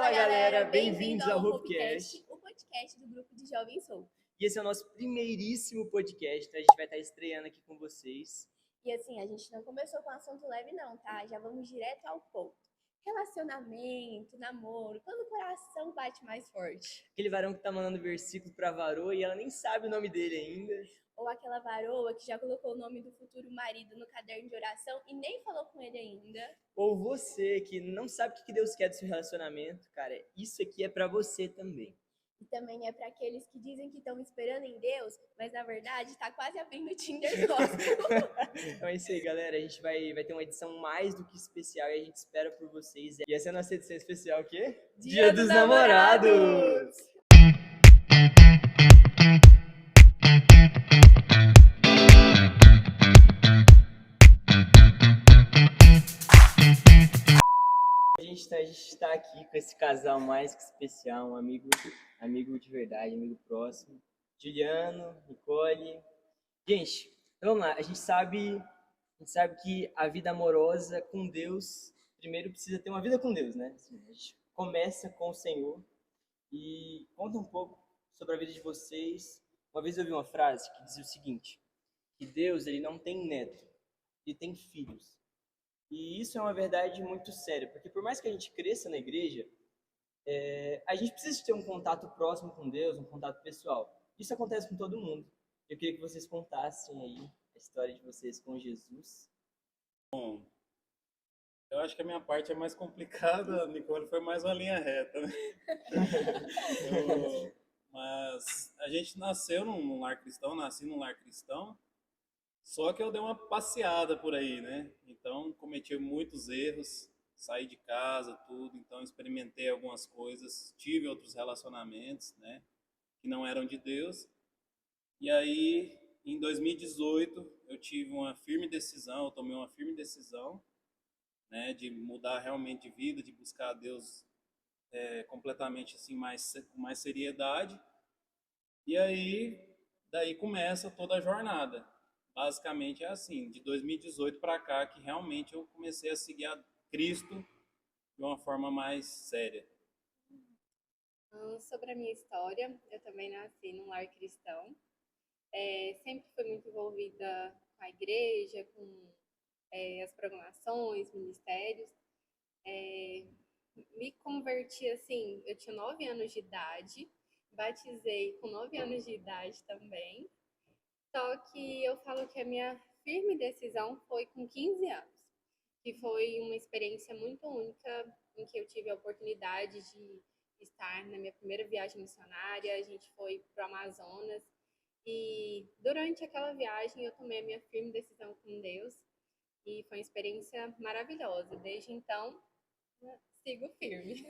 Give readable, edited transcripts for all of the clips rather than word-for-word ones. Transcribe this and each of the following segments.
Fala galera, bem-vindo bem-vindos ao ao Hubcast. o podcast do grupo de Jovens Hope. E esse é o nosso primeiríssimo podcast, então a gente vai estar estreando aqui com vocês. E assim, a gente não começou com um assunto leve não, tá? Já vamos direto ao ponto. Relacionamento, namoro, quando o coração bate mais forte. Aquele varão que tá mandando versículo pra varoa e ela nem sabe o nome dele ainda. Ou aquela varoa que já colocou o nome do futuro marido no caderno de oração e nem falou com ele ainda. Ou você que não sabe o que Deus quer do seu relacionamento, cara, isso aqui é pra você também. E também é para aqueles que dizem que estão esperando em Deus, mas na verdade tá quase abrindo o Tinder gospel. Então é isso aí, galera. A gente vai ter uma edição mais do que especial e a gente espera por vocês. E essa é a nossa edição especial, o quê? Dia dos Namorados! A gente tá aqui com esse casal mais que especial, um amigo de verdade, amigo próximo. Juliano, Nicole. Gente, então vamos lá. A gente sabe que a vida amorosa com Deus, primeiro precisa ter uma vida com Deus, né? Assim, a gente começa com o Senhor. E conta um pouco sobre a vida de vocês. Uma vez eu ouvi uma frase que dizia o seguinte, que Deus, ele não tem neto, ele tem filhos. E isso é uma verdade muito séria, porque por mais que a gente cresça na igreja, a gente precisa ter um contato próximo com Deus, um contato pessoal. Isso acontece com todo mundo. Eu queria que vocês contassem aí a história de vocês com Jesus. Bom, eu acho que a minha parte é mais complicada, a Nicole foi mais uma linha reta, né? Mas a gente nasceu num lar cristão, nasci num lar cristão, só que eu dei uma passeada por aí, né? Então cometi muitos erros, saí de casa, tudo, então experimentei algumas coisas, tive outros relacionamentos, né? Que não eram de Deus. E aí, em 2018, eu tive uma firme decisão, eu tomei uma firme decisão, né? De mudar realmente de vida, de buscar a Deus completamente assim, com mais seriedade. E aí, daí começa toda a jornada. Basicamente é assim, de 2018 para cá que realmente eu comecei a seguir a Cristo de uma forma mais séria. Sobre a minha história, eu também nasci num lar cristão. Sempre fui muito envolvida com a igreja, com as programações, ministérios. Me converti assim, eu tinha 9 anos de idade, batizei com 9 anos de idade também. Só que eu falo que a minha firme decisão foi com 15 anos, que foi uma experiência muito única em que eu tive a oportunidade de estar na minha primeira viagem missionária. A gente foi para o Amazonas e durante aquela viagem eu tomei a minha firme decisão com Deus e foi uma experiência maravilhosa. Desde então, sigo firme.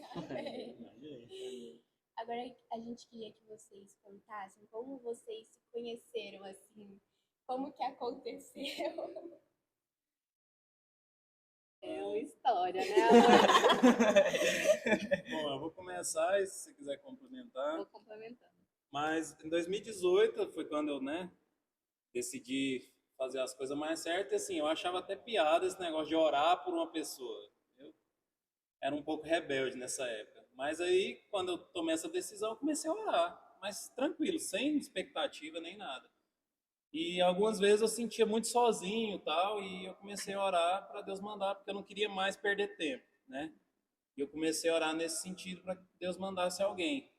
Agora a gente queria que vocês contassem como vocês se conheceram, assim, como que aconteceu. É uma história, né? Bom, eu vou começar e se você quiser complementar. Vou complementando. Mas em 2018 foi quando eu, decidi fazer as coisas mais certas. E assim, eu achava até piada esse negócio de orar por uma pessoa. Eu era um pouco rebelde nessa época. Mas aí, quando eu tomei essa decisão, eu comecei a orar. Mas tranquilo, sem expectativa nem nada. E algumas vezes eu sentia muito sozinho e tal, e eu comecei a orar para Deus mandar, porque eu não queria mais perder tempo, né? E eu comecei a orar nesse sentido para que Deus mandasse alguém.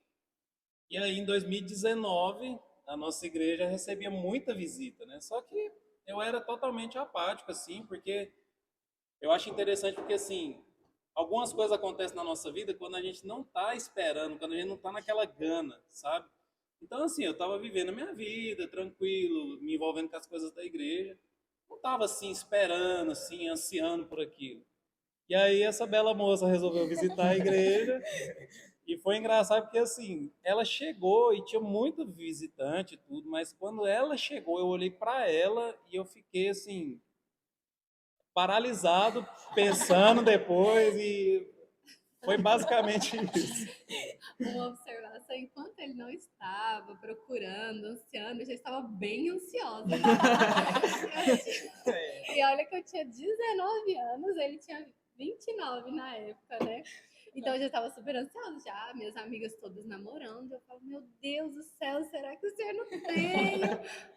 E aí, em 2019, a nossa igreja recebia muita visita, né? Só que eu era totalmente apático, assim, porque eu acho interessante, porque, assim, algumas coisas acontecem na nossa vida quando a gente não está esperando, quando a gente não está naquela gana, sabe? Então, assim, eu estava vivendo a minha vida, tranquilo, me envolvendo com as coisas da igreja. Não estava, assim, esperando, assim, ansiando por aquilo. E aí, essa bela moça resolveu visitar a igreja. E foi engraçado porque, assim, ela chegou e tinha muito visitante e tudo, mas quando ela chegou, eu olhei para ela e eu fiquei, assim, paralisado, pensando depois, e foi basicamente isso. Uma observação, enquanto ele não estava procurando, ansiando, eu já estava bem ansiosa. E olha que eu tinha 19 anos, ele tinha 29 na época, né? Então eu já tava super ansiosa, já, minhas amigas todas namorando. Eu falo, meu Deus do céu, será que o senhor não tem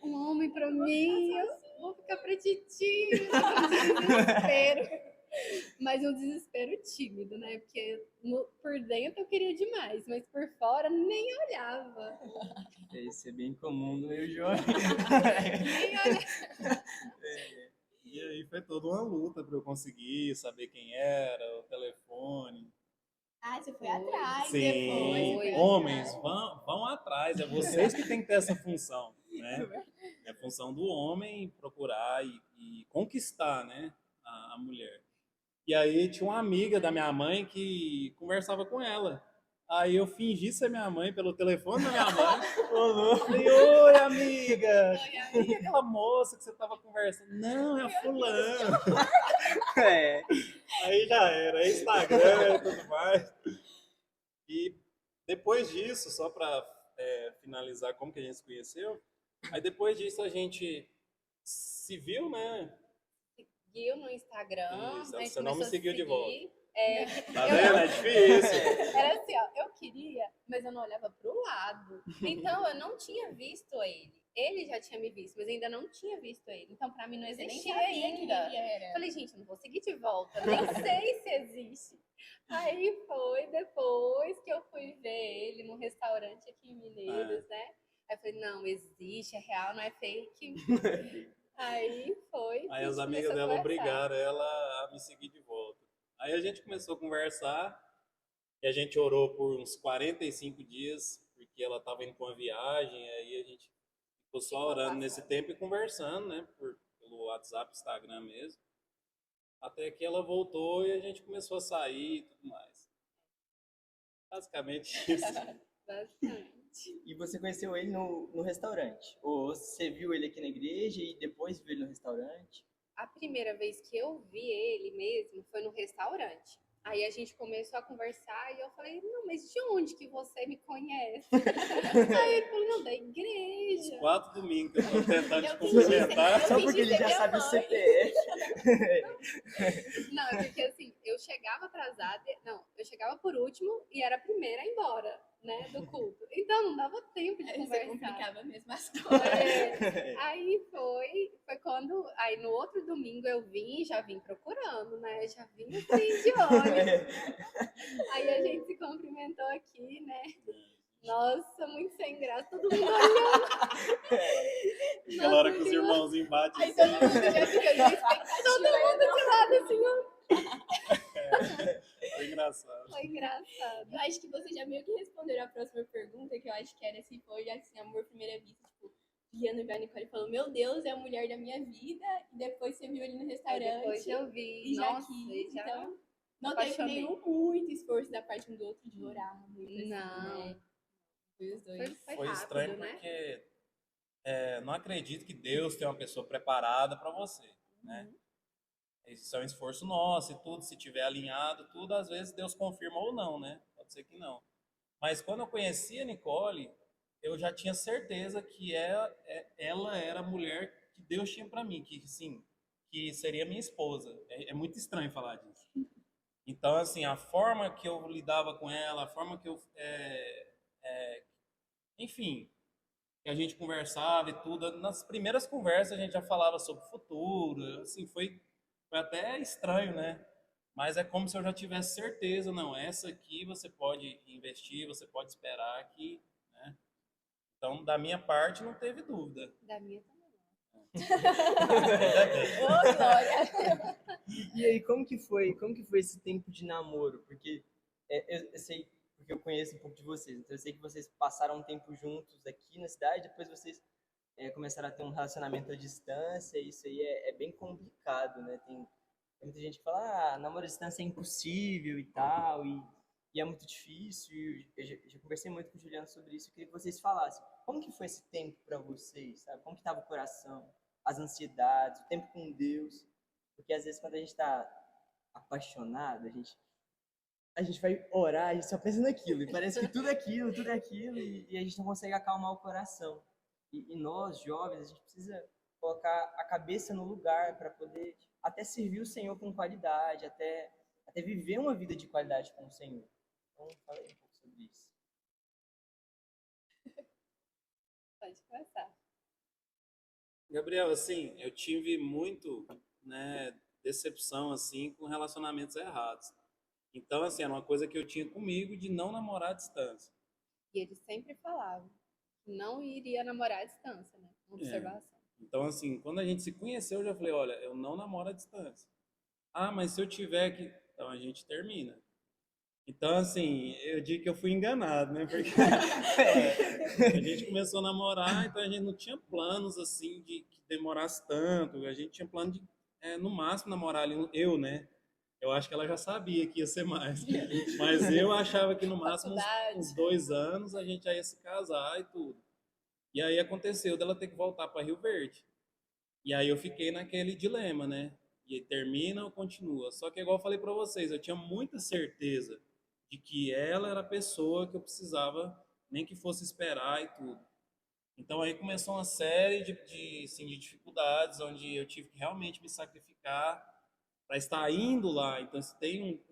um homem pra mim? Eu vou ficar pra titia. Desespero. Mas um desespero tímido, né? Porque por dentro eu queria demais, mas por fora nem olhava. Isso é bem comum no meio jovem. Nem olhava. E aí foi toda uma luta para eu conseguir saber quem era, o telefone. Ah, você foi Foi. atrás Sim, depois. Foi. homens, vão atrás. É vocês que têm que ter essa função, né? É a função do homem procurar e conquistar, né, a mulher. E aí tinha uma amiga da minha mãe que conversava com ela. Aí eu fingi ser minha mãe pelo telefone da minha mãe. Ô, louco. Falei, oi, amiga. Quem é aquela moça que você tava conversando? Não, é a fulano. É. Aí já era, Instagram e tudo mais. E depois disso, só para finalizar como que a gente se conheceu, aí depois disso a gente se viu, né? Seguiu no Instagram. Isso, a gente você não me começou a seguiu de seguir. volta. É, Tá eu vendo? não- É difícil. Era assim, ó, eu queria, mas eu não olhava pro lado. Então eu não tinha visto ele. Ele já tinha me visto, mas eu ainda não tinha visto ele. Então pra mim não Você nem existia sabia quem ainda. ele era. Falei, gente, não vou seguir de volta, nem sei se existe. Aí foi depois que eu fui ver ele num restaurante aqui em Mineiros, né? Aí eu falei, não, existe, é real, não é fake. Aí foi. Aí a as gente amigas começou a dela conversar. obrigaram ela a me seguir de volta. Aí a gente começou a conversar e a gente orou por uns 45 dias, porque ela estava indo com uma viagem, aí a gente ficou só orando nesse tempo e conversando, né, pelo WhatsApp, Instagram mesmo. Até que ela voltou e a gente começou a sair e tudo mais. Basicamente isso. Bastante. E você conheceu ele no restaurante? Ou você viu ele aqui na igreja e depois viu ele no restaurante? A primeira vez que eu vi ele mesmo foi no restaurante. Aí a gente começou a conversar e eu falei, não, mas de onde que você me conhece? Aí ele falou, não, da igreja. 4 domingos que eu tô tentando te Eu fingi ser- cumprimentar. eu Só fingi porque ele ser já minha sabe o mãe. CPF. Não, é porque assim, eu chegava atrasada, não, eu chegava por último e era a primeira a ir embora, né, do culto. Então não dava tempo de Você conversar. complicava mesmo as coisas. Aí foi quando, aí no outro domingo eu vim, já vim procurando, né, já vim assim de olho. Aí a gente se cumprimentou aqui, né, nossa, muito sem graça, todo mundo olhando. Aquela hora que os irmãozinhos batem Aí assim, todo mundo já fica na expectativa. Todo mundo de lado assim, ó. foi engraçado. Foi engraçado. Eu acho que você já meio que respondeu a próxima pergunta, que eu acho que era se foi assim, amor à primeira vista, tipo, Juliana viu a Nicole e falou, meu Deus, é a mulher da minha vida, e depois você viu ele no Aí restaurante. depois eu vi, E já nossa, quis, já então não teve apaixonei. nenhum muito esforço da parte um do outro de orar muito assim, Não. né? Foi os dois. Foi Foi rápido, estranho né? porque não acredito que Deus tem uma pessoa preparada para você, né? Isso é um esforço nosso e tudo, se tiver alinhado, tudo, às vezes Deus confirma ou não, né? Pode ser que não. Mas quando eu conheci a Nicole, eu já tinha certeza que ela era a mulher que Deus tinha para mim, que sim, que seria minha esposa. É muito estranho falar disso. Então, assim, a forma que eu lidava com ela, a forma que eu... enfim, que a gente conversava e tudo. Nas primeiras conversas a gente já falava sobre o futuro, assim, foi até estranho, né? Mas é como se eu já tivesse certeza, não, essa aqui você pode investir, você pode esperar aqui, né? Então, da minha parte, não teve dúvida. Da minha também. Ainda bem. Ô, Glória! E aí, como que foi esse tempo de namoro? Porque eu sei, porque eu conheço um pouco de vocês, então eu sei que vocês passaram um tempo juntos aqui na cidade, depois vocês começaram a ter um relacionamento à distância, e isso aí é bem complicado, né? Tem muita gente que fala, namoro à distância é impossível e tal, e é muito difícil, e eu já conversei muito com o Juliano sobre isso, eu queria que vocês falassem, como que foi esse tempo para vocês, sabe? Como que estava o coração, as ansiedades, o tempo com Deus, porque às vezes quando a gente está apaixonado, a gente vai orar, a gente só pensa naquilo, e parece que tudo é aquilo, e a gente não consegue acalmar o coração. E nós, jovens, a gente precisa colocar a cabeça no lugar para poder até servir o Senhor com qualidade, até viver uma vida de qualidade com o Senhor. Então, fala aí um pouco sobre isso. Pode começar. Gabriel, assim, eu tive muito, né, decepção, assim, com relacionamentos errados. Então, assim, era uma coisa que eu tinha comigo de não namorar à distância. E ele sempre falava que não iria namorar à distância, né? Uma observação. Então, assim, quando a gente se conheceu, eu já falei, olha, eu não namoro à distância. Ah, mas se eu tiver que... Então, a gente termina. Então, assim, eu digo que eu fui enganado, né? Porque a gente começou a namorar, então a gente não tinha planos, assim, de que demorasse tanto. A gente tinha plano de, no máximo, namorar ali, eu, né? Eu acho que ela já sabia que ia ser mais. Mas eu achava que no máximo uns 2 anos a gente já ia se casar e tudo. E aí aconteceu dela ter que voltar para Rio Verde. E aí eu fiquei naquele dilema, né? E aí termina ou continua? Só que igual eu falei para vocês, eu tinha muita certeza de que ela era a pessoa que eu precisava, nem que fosse esperar e tudo. Então aí começou uma série assim, de dificuldades, onde eu tive que realmente me sacrificar para estar indo lá. Então se tem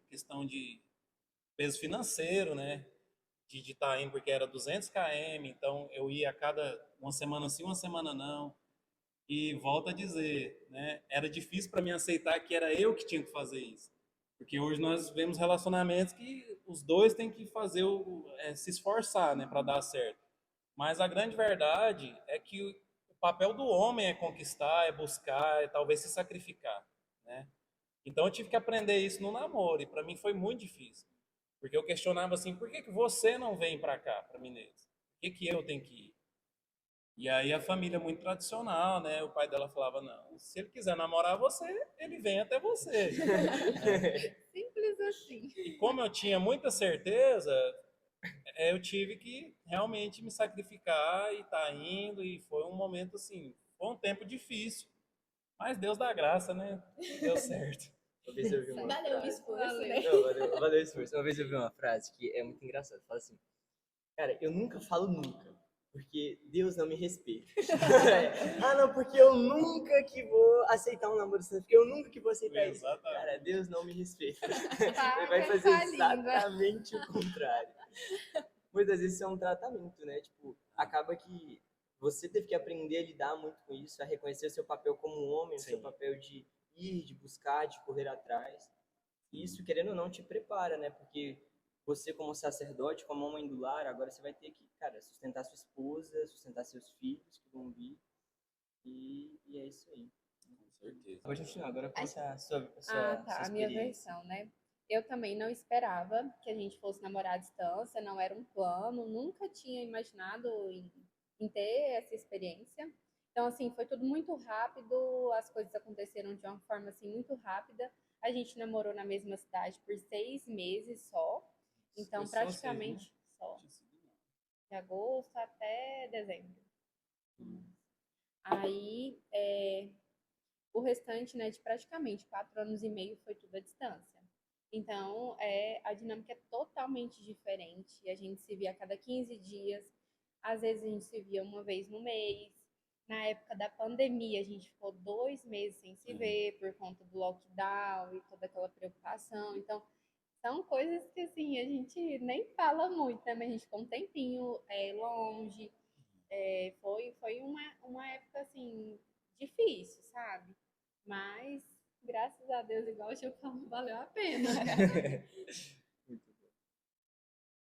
questão de peso financeiro, né? De estar indo, porque era 200 km, então eu ia a cada uma semana sim, uma semana não. E volto a dizer, né, era difícil para mim aceitar que era eu que tinha que fazer isso. Porque hoje nós vemos relacionamentos que os dois têm que fazer se esforçar, né, para dar certo. Mas a grande verdade é que o papel do homem é conquistar, é buscar, é talvez se sacrificar, né? Então eu tive que aprender isso no namoro e para mim foi muito difícil. Porque eu questionava assim, por que que você não vem para cá, para Mineiros? Por que que eu tenho que ir? E aí a família é muito tradicional, né? O pai dela falava, não, se ele quiser namorar você, ele vem até você. Simples assim. E como eu tinha muita certeza, eu tive que realmente me sacrificar e tá indo, e foi um momento assim, foi um tempo difícil, mas Deus dá graça, né? Deu certo. Uma vez eu vi uma Valeu o frase. esforço, né? Não, valeu o esforço. Uma vez eu vi uma frase que é muito engraçada. Fala assim, cara, eu nunca falo nunca, porque Deus não me respeita. Ah, não, porque eu nunca que vou aceitar um namoro, porque eu nunca que vou aceitar isso. Exatamente. Cara, Deus não me respeita. Para Ele vai com fazer essa língua. exatamente o contrário. Muitas vezes isso é um tratamento, né? Tipo, acaba que você teve que aprender a lidar muito com isso, a reconhecer o seu papel como homem, o seu Sim. papel de ir, de buscar, de correr atrás. E isso, querendo ou não, te prepara, né? Porque você, como sacerdote, como mãe do lar, agora você vai ter que, cara, sustentar sua esposa, sustentar seus filhos que vão vir. E é isso aí. Com certeza. Pode continuar, agora conta a sua A minha experiência. versão, né? Eu também não esperava que a gente fosse namorar à distância, não era um plano, nunca tinha imaginado em ter essa experiência. Então, assim, foi tudo muito rápido, as coisas aconteceram de uma forma, assim, muito rápida. A gente namorou na mesma cidade por 6 meses só, então Foi só praticamente 6, só, né? de agosto até dezembro. Aí, o restante, né, de praticamente 4 anos e meio foi tudo à distância. Então, a dinâmica é totalmente diferente. A gente se via a cada 15 dias, às vezes a gente se via uma vez no mês. Na época da pandemia, a gente ficou 2 meses sem se ver por conta do lockdown e toda aquela preocupação. Então, são coisas que, assim, a gente nem fala muito, né? Mas a gente ficou um tempinho longe. Foi uma época, assim, difícil, sabe? Mas, graças a Deus, igual o Gil falou, valeu a pena. Muito bom.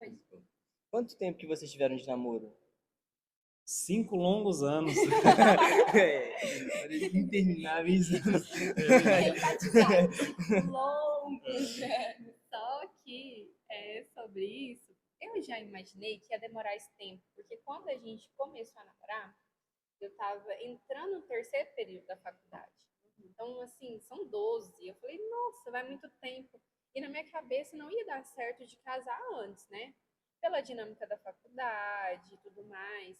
Muito bom. Quanto tempo que vocês tiveram de namoro? 5 longos anos. Intermináveis anos. Longos. Só que, sobre isso, eu já imaginei que ia demorar esse tempo. Porque quando a gente começou a namorar, eu estava entrando no terceiro período da faculdade. Então, assim, são 12. Eu falei, nossa, vai muito tempo. E na minha cabeça não ia dar certo de casar antes, né? Pela dinâmica da faculdade e tudo mais,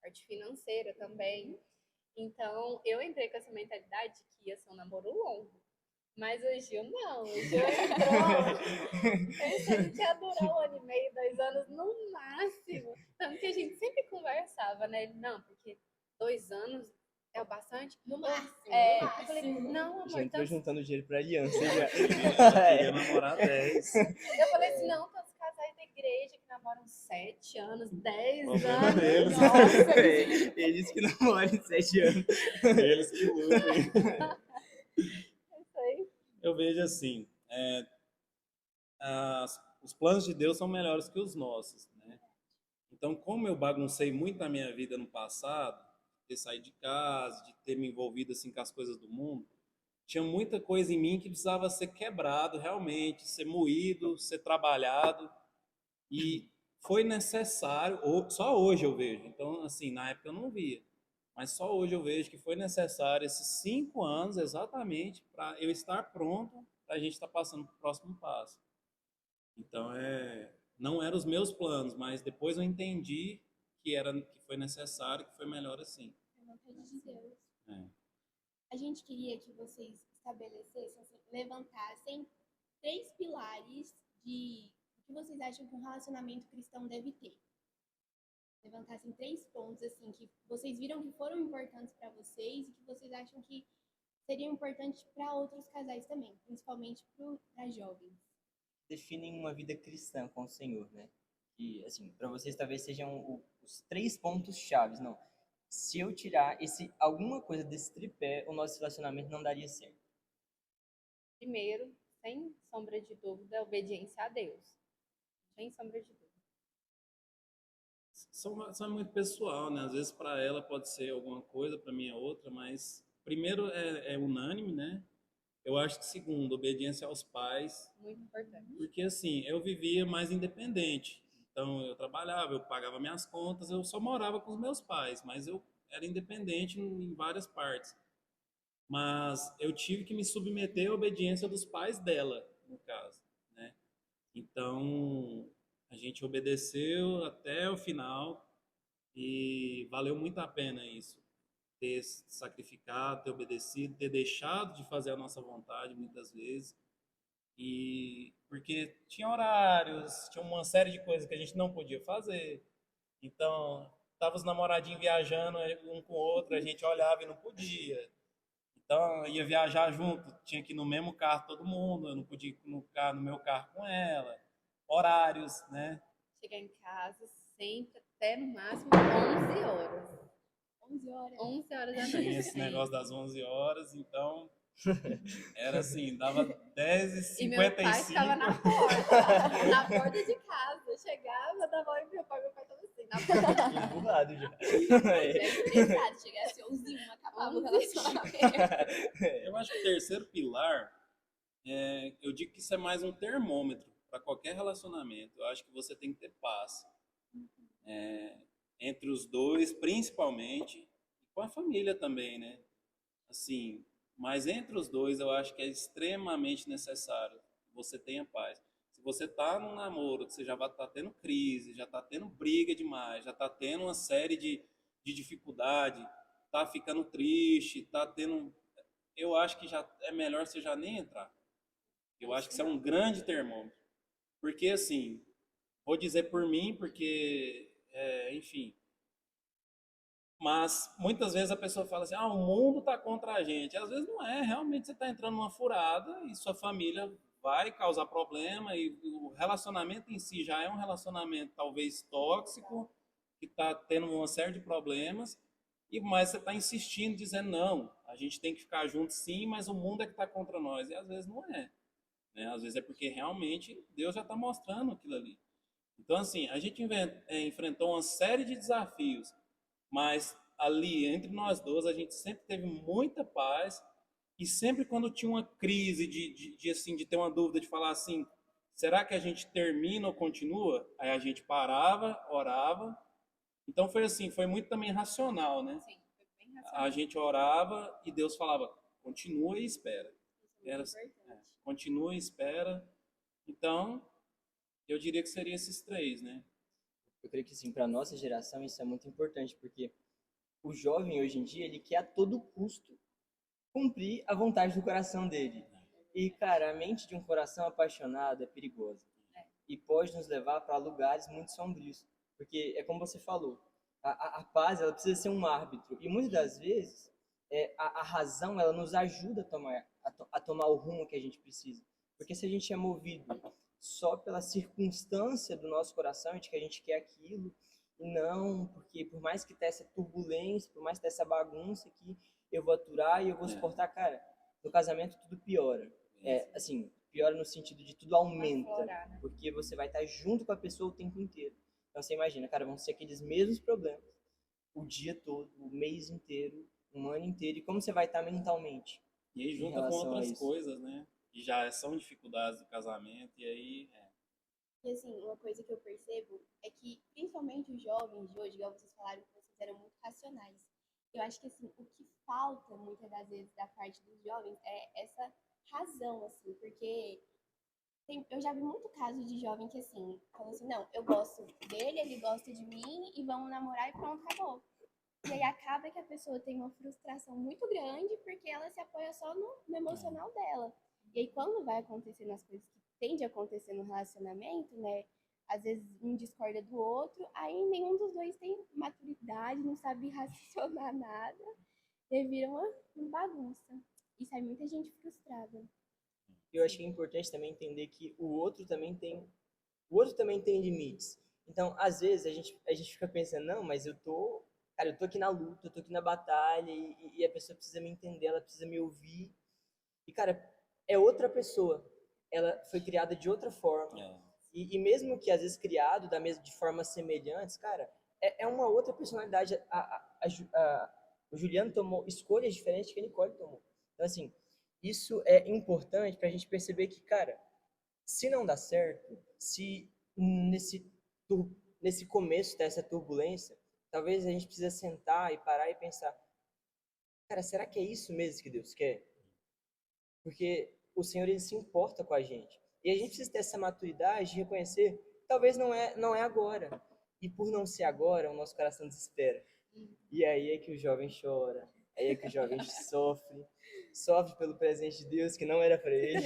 parte financeira também. Então, eu entrei com essa mentalidade de que ia ser um namoro longo. Mas o Gil não. O Gil entrou pensando que ia durar 1 ano e meio, 2 anos no máximo. Tanto que a gente sempre conversava, né? Não, porque 2 anos é o bastante. No máximo. Eu falei, não, Já amor, entrou tanto... juntando dinheiro pra aliança. Já. Queria namorar 10. Eu falei assim, não, tanto igreja que namoram 7 anos, 10 Problema anos. deles. Nossa, Eles que namoram em 7 anos. Eles que lutem. isso aí. Eu vejo assim, os planos de Deus são melhores que os nossos, né? Então, como eu baguncei muito a minha vida no passado, de ter saído de casa, de ter me envolvido assim com as coisas do mundo, tinha muita coisa em mim que precisava ser quebrado realmente, ser moído, ser trabalhado, e foi necessário, só hoje eu vejo, então assim, na época eu não via, mas só hoje eu vejo que foi necessário esses 5 anos exatamente para eu estar pronto para a gente estar passando para o próximo passo. Então não eram os meus planos, mas depois eu entendi que foi necessário, que foi melhor assim. É vontade de Deus. É. A gente queria que vocês estabelecessem, assim, levantassem 3 pilares de o que vocês acham que um relacionamento cristão deve ter. Levantassem 3 pontos, assim, que vocês viram que foram importantes para vocês e que vocês acham que seriam importantes para outros casais também, principalmente para jovens. Definem uma vida cristã com o Senhor, né? E, assim, para vocês talvez sejam os 3 pontos chaves. Não, se eu tirar alguma coisa desse tripé, o nosso relacionamento não daria certo. Primeiro, sem sombra de dúvida, obediência a Deus. Sem sombra de dúvida. São muito pessoal, né? Às vezes para ela pode ser alguma coisa, para mim é outra, mas primeiro é unânime, né? Eu acho que segundo, obediência aos pais, Muito importante. porque assim, eu vivia mais independente. Então eu trabalhava, eu pagava minhas contas, eu só morava com os meus pais, mas eu era independente em várias partes. Mas eu tive que me submeter à obediência dos pais dela, no caso, né? Então a gente obedeceu até o final e valeu muito a pena isso. Ter se sacrificado, ter obedecido, ter deixado de fazer a nossa vontade muitas vezes. E porque tinha horários, tinha uma série de coisas que a gente não podia fazer. Então, tava os namoradinhos viajando um com o outro, a gente olhava e não podia. Então, ia viajar junto, tinha que ir no mesmo carro todo mundo, eu não podia ir no meu carro com ela. Horários, né? Chegar em casa sempre até no máximo 11 horas. 11 horas. 11 horas da Tinha noite. esse negócio das 11 horas, então era assim, dava E meu pai 10h55. estava na porta. Na porta de casa. Eu chegava, dava oi pro meu pai estava assim, na porta. Emburrado já. É estressado, chegasse 11 h acabava o 11. relacionamento. Eu acho que o terceiro pilar, eu digo que isso é mais um termômetro para qualquer relacionamento. Eu acho que você tem que ter paz. Entre os dois, principalmente, e com a família também, né? Assim, mas entre os dois eu acho que é extremamente necessário que você tenha paz. Se você tá num namoro, que você já vai estar tendo crise, já tá tendo briga demais, já tá tendo uma série de dificuldade, tá ficando triste, tá tendo... Eu acho que já é melhor você já nem entrar. Eu acho que isso é um grande termômetro. Porque, assim, vou dizer por mim, porque, enfim... Mas muitas vezes a pessoa fala assim, o mundo está contra a gente. Às vezes não é, realmente você está entrando numa furada e sua família vai causar problema e o relacionamento em si já é um relacionamento talvez tóxico, que está tendo uma série de problemas, mas você está insistindo, dizendo, não, a gente tem que ficar junto sim, mas o mundo é que está contra nós. E às vezes não é, né? Às vezes é porque realmente Deus já está mostrando aquilo ali. Então, assim, a gente enfrentou uma série de desafios, mas ali, entre nós dois, a gente sempre teve muita paz e sempre quando tinha uma crise de ter uma dúvida, de falar assim, será que a gente termina ou continua? Aí a gente parava, orava. Então foi assim, foi muito também racional, né? Sim, foi bem racional. A gente orava e Deus falava, continua e espera. Era, continua e espera. Então, eu diria que seriam esses 3, né? Eu creio que sim, para nossa geração isso é muito importante, porque o jovem hoje em dia, ele quer a todo custo cumprir a vontade do coração dele. E, cara, a mente de um coração apaixonado é perigosa. E pode nos levar para lugares muito sombrios. Porque é como você falou, a paz, ela precisa ser um árbitro. E muitas das vezes, a razão, ela nos ajuda a tomar o rumo que a gente precisa. Porque se a gente é movido só pela circunstância do nosso coração, de que a gente quer aquilo, e não porque por mais que tenha essa turbulência, por mais que tenha essa bagunça aqui, eu vou aturar e eu vou suportar, cara. No casamento tudo piora. Assim, piora no sentido de tudo aumenta, Aflorar, né? porque você vai estar junto com a pessoa o tempo inteiro. Então você imagina, cara, vão ser aqueles mesmos problemas o dia todo, o mês inteiro, um ano inteiro, e como você vai estar mentalmente? E aí Em junta com relação a outras isso. coisas, né? Que já são dificuldades do casamento, e aí E assim, uma coisa que eu percebo é que, principalmente os jovens de hoje, igual vocês falaram, que vocês eram muito racionais. Eu acho que assim, o que falta muitas das vezes da parte dos jovens é essa razão, assim, porque eu já vi muito caso de jovem que assim, falou assim, não, eu gosto dele, ele gosta de mim e vamos namorar e pronto, acabou. E aí acaba que a pessoa tem uma frustração muito grande porque ela se apoia só no emocional dela. E aí quando vai acontecendo as coisas que tende a acontecer no relacionamento, né? Às vezes um discorda do outro, aí nenhum dos dois tem maturidade, não sabe raciocinar nada, e aí vira uma bagunça. E sai muita gente frustrada. Eu acho que é importante também entender que o outro também tem limites. Então, às vezes a gente fica pensando, não, mas cara, eu tô aqui na luta, eu tô aqui na batalha e a pessoa precisa me entender, ela precisa me ouvir. E cara, é outra pessoa. Ela foi criada de outra forma. E mesmo que às vezes criado de formas semelhantes, cara, é uma outra personalidade. O Juliano tomou escolhas diferentes que a Nicole tomou. Então, assim, isso é importante pra gente perceber que, cara, se não dá certo, se nesse, nesse começo dessa turbulência, talvez a gente precisa sentar e parar e pensar, cara, será que é isso mesmo que Deus quer? Porque o Senhor, ele se importa com a gente. E a gente precisa ter essa maturidade de reconhecer, talvez não é agora. E por não ser agora, o nosso coração desespera. E aí é que o jovem chora, aí é que o jovem sofre pelo presente de Deus que não era para ele.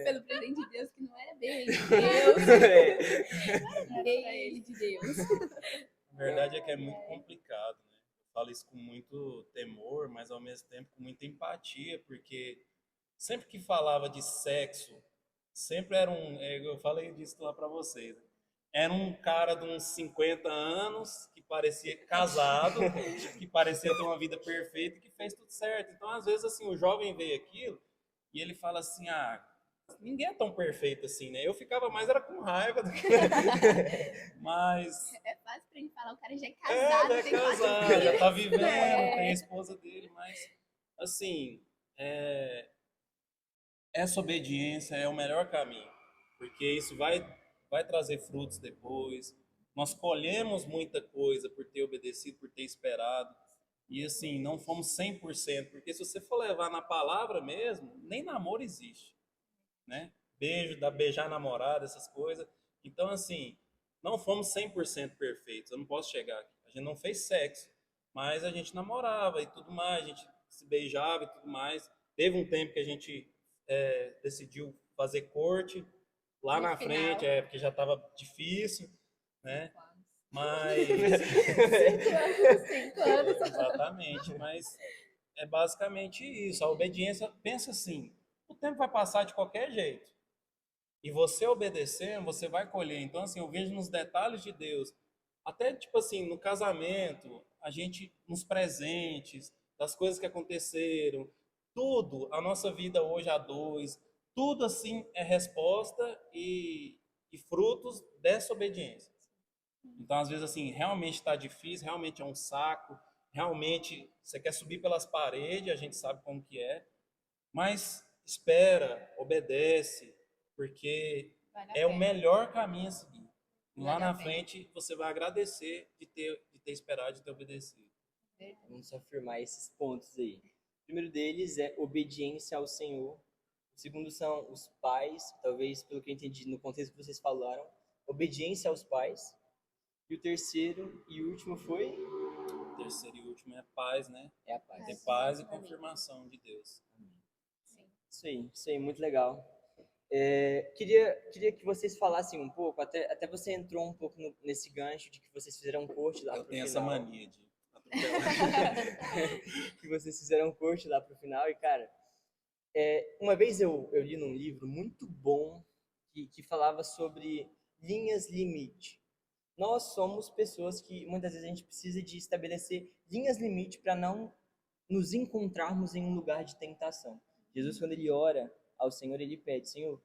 Pelo presente de Deus que não era bem de Deus, É. era ele de Deus. a verdade é que é muito complicado, né? Eu falo isso com muito temor, mas ao mesmo tempo com muita empatia, porque sempre que falava de sexo, sempre era eu falei disso lá pra vocês, né? Era um cara de uns 50 anos, que parecia casado, que parecia ter uma vida perfeita e que fez tudo certo. Então, às vezes, assim, o jovem vê aquilo e ele fala assim, ninguém é tão perfeito assim, né? Eu ficava mais era com raiva do que... Mas... É fácil pra gente falar, o cara já é casado, já é tem 4 casado, filhos. já tá vivendo, tem a esposa dele, mas, assim, essa obediência é o melhor caminho, porque isso vai trazer frutos depois. Nós colhemos muita coisa por ter obedecido, por ter esperado. E assim, não fomos 100%, porque se você for levar na palavra mesmo, nem namoro existe, né? Beijar namorada, essas coisas. Então, assim, não fomos 100% perfeitos. Eu não posso chegar aqui. A gente não fez sexo, mas a gente namorava e tudo mais, a gente se beijava e tudo mais. Teve um tempo que a gente decidiu fazer corte lá No na final. frente, porque já estava difícil, né? Mas 5 anos. exatamente, mas é basicamente isso. A obediência, pensa assim, o tempo vai passar de qualquer jeito. E você obedecendo, você vai colher. Então, assim, eu vejo nos detalhes de Deus, até tipo assim, no casamento, a gente, nos presentes, das coisas que aconteceram, tudo, a nossa vida hoje a dois, tudo assim é resposta e frutos dessa obediência. Então, às vezes, assim, realmente está difícil, realmente é um saco, realmente você quer subir pelas paredes, a gente sabe como que é, mas espera, obedece, porque Vale a é o pena. melhor caminho a seguir. E lá Vale a na pena. frente você vai agradecer de ter esperado, de ter obedecido. Vamos afirmar esses pontos aí. O primeiro deles é obediência ao Senhor. O segundo são os pais, talvez pelo que eu entendi no contexto que vocês falaram, obediência aos pais. E o terceiro e último foi? O terceiro e último é paz, né? É a paz. Ter paz e confirmação de Deus. Sim. Isso aí, muito legal. Queria que vocês falassem um pouco, até você entrou um pouco nesse gancho de que vocês fizeram um corte lá Eu pro tenho final. essa mania de atropelar. Que vocês fizeram um corte lá pro final e, cara, Uma vez eu li num livro muito bom que falava sobre linhas limite. Nós somos pessoas que muitas vezes a gente precisa de estabelecer linhas limite para não nos encontrarmos em um lugar de tentação. Jesus, quando ele ora ao Senhor, ele pede: Senhor,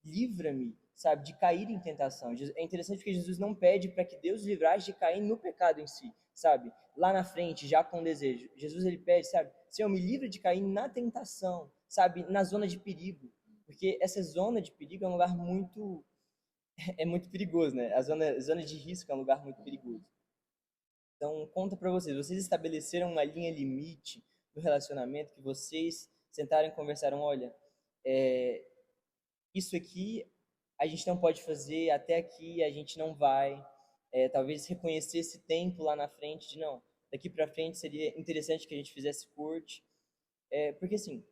livra-me, sabe, de cair em tentação. É interessante porque Jesus não pede para que Deus livrasse de cair no pecado em si, sabe? Lá na frente, já com desejo. Jesus, ele pede, sabe, Senhor, me livra de cair na tentação, sabe, na zona de perigo. Porque essa zona de perigo é um lugar muito perigoso, né? A zona de risco é um lugar muito perigoso. Então, conta pra vocês estabeleceram uma linha limite no relacionamento que vocês sentaram e conversaram: olha, isso aqui a gente não pode fazer, até aqui a gente não vai. Talvez reconhecer esse tempo lá na frente, de não, daqui pra frente seria interessante que a gente fizesse corte. Porque assim,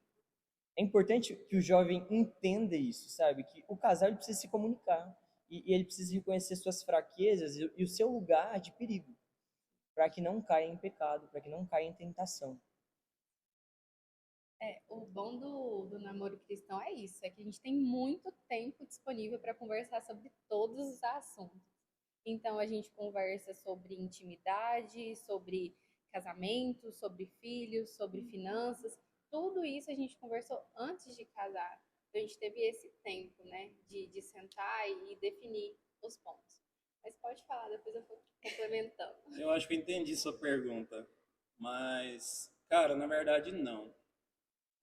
é importante que o jovem entenda isso, sabe? Que o casal ele precisa se comunicar e ele precisa reconhecer suas fraquezas e o seu lugar de perigo, para que não caia em pecado, para que não caia em tentação. O bom do namoro cristão é isso, é que a gente tem muito tempo disponível para conversar sobre todos os assuntos. Então a gente conversa sobre intimidade, sobre casamento, sobre filhos, sobre finanças. Tudo isso a gente conversou antes de casar. Então a gente teve esse tempo, né, de sentar e definir os pontos. Mas pode falar, depois eu vou complementando. Eu acho que eu entendi sua pergunta, mas, cara, na verdade não.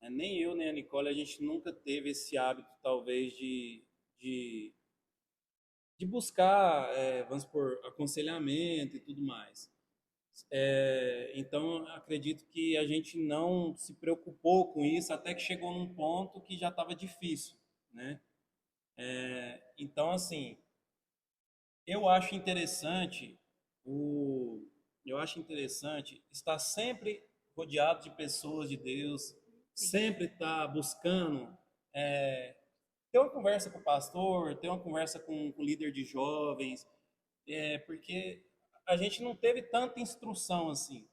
Nem eu, nem a Nicole, a gente nunca teve esse hábito, talvez, de buscar, vamos supor, aconselhamento e tudo mais. Então, acredito que a gente não se preocupou com isso até que chegou num ponto que já estava difícil, né? Então, assim, eu acho interessante estar sempre rodeado de pessoas de Deus, sempre estar buscando ter uma conversa com o pastor, ter uma conversa com o líder de jovens, porque a gente não teve tanta instrução assim.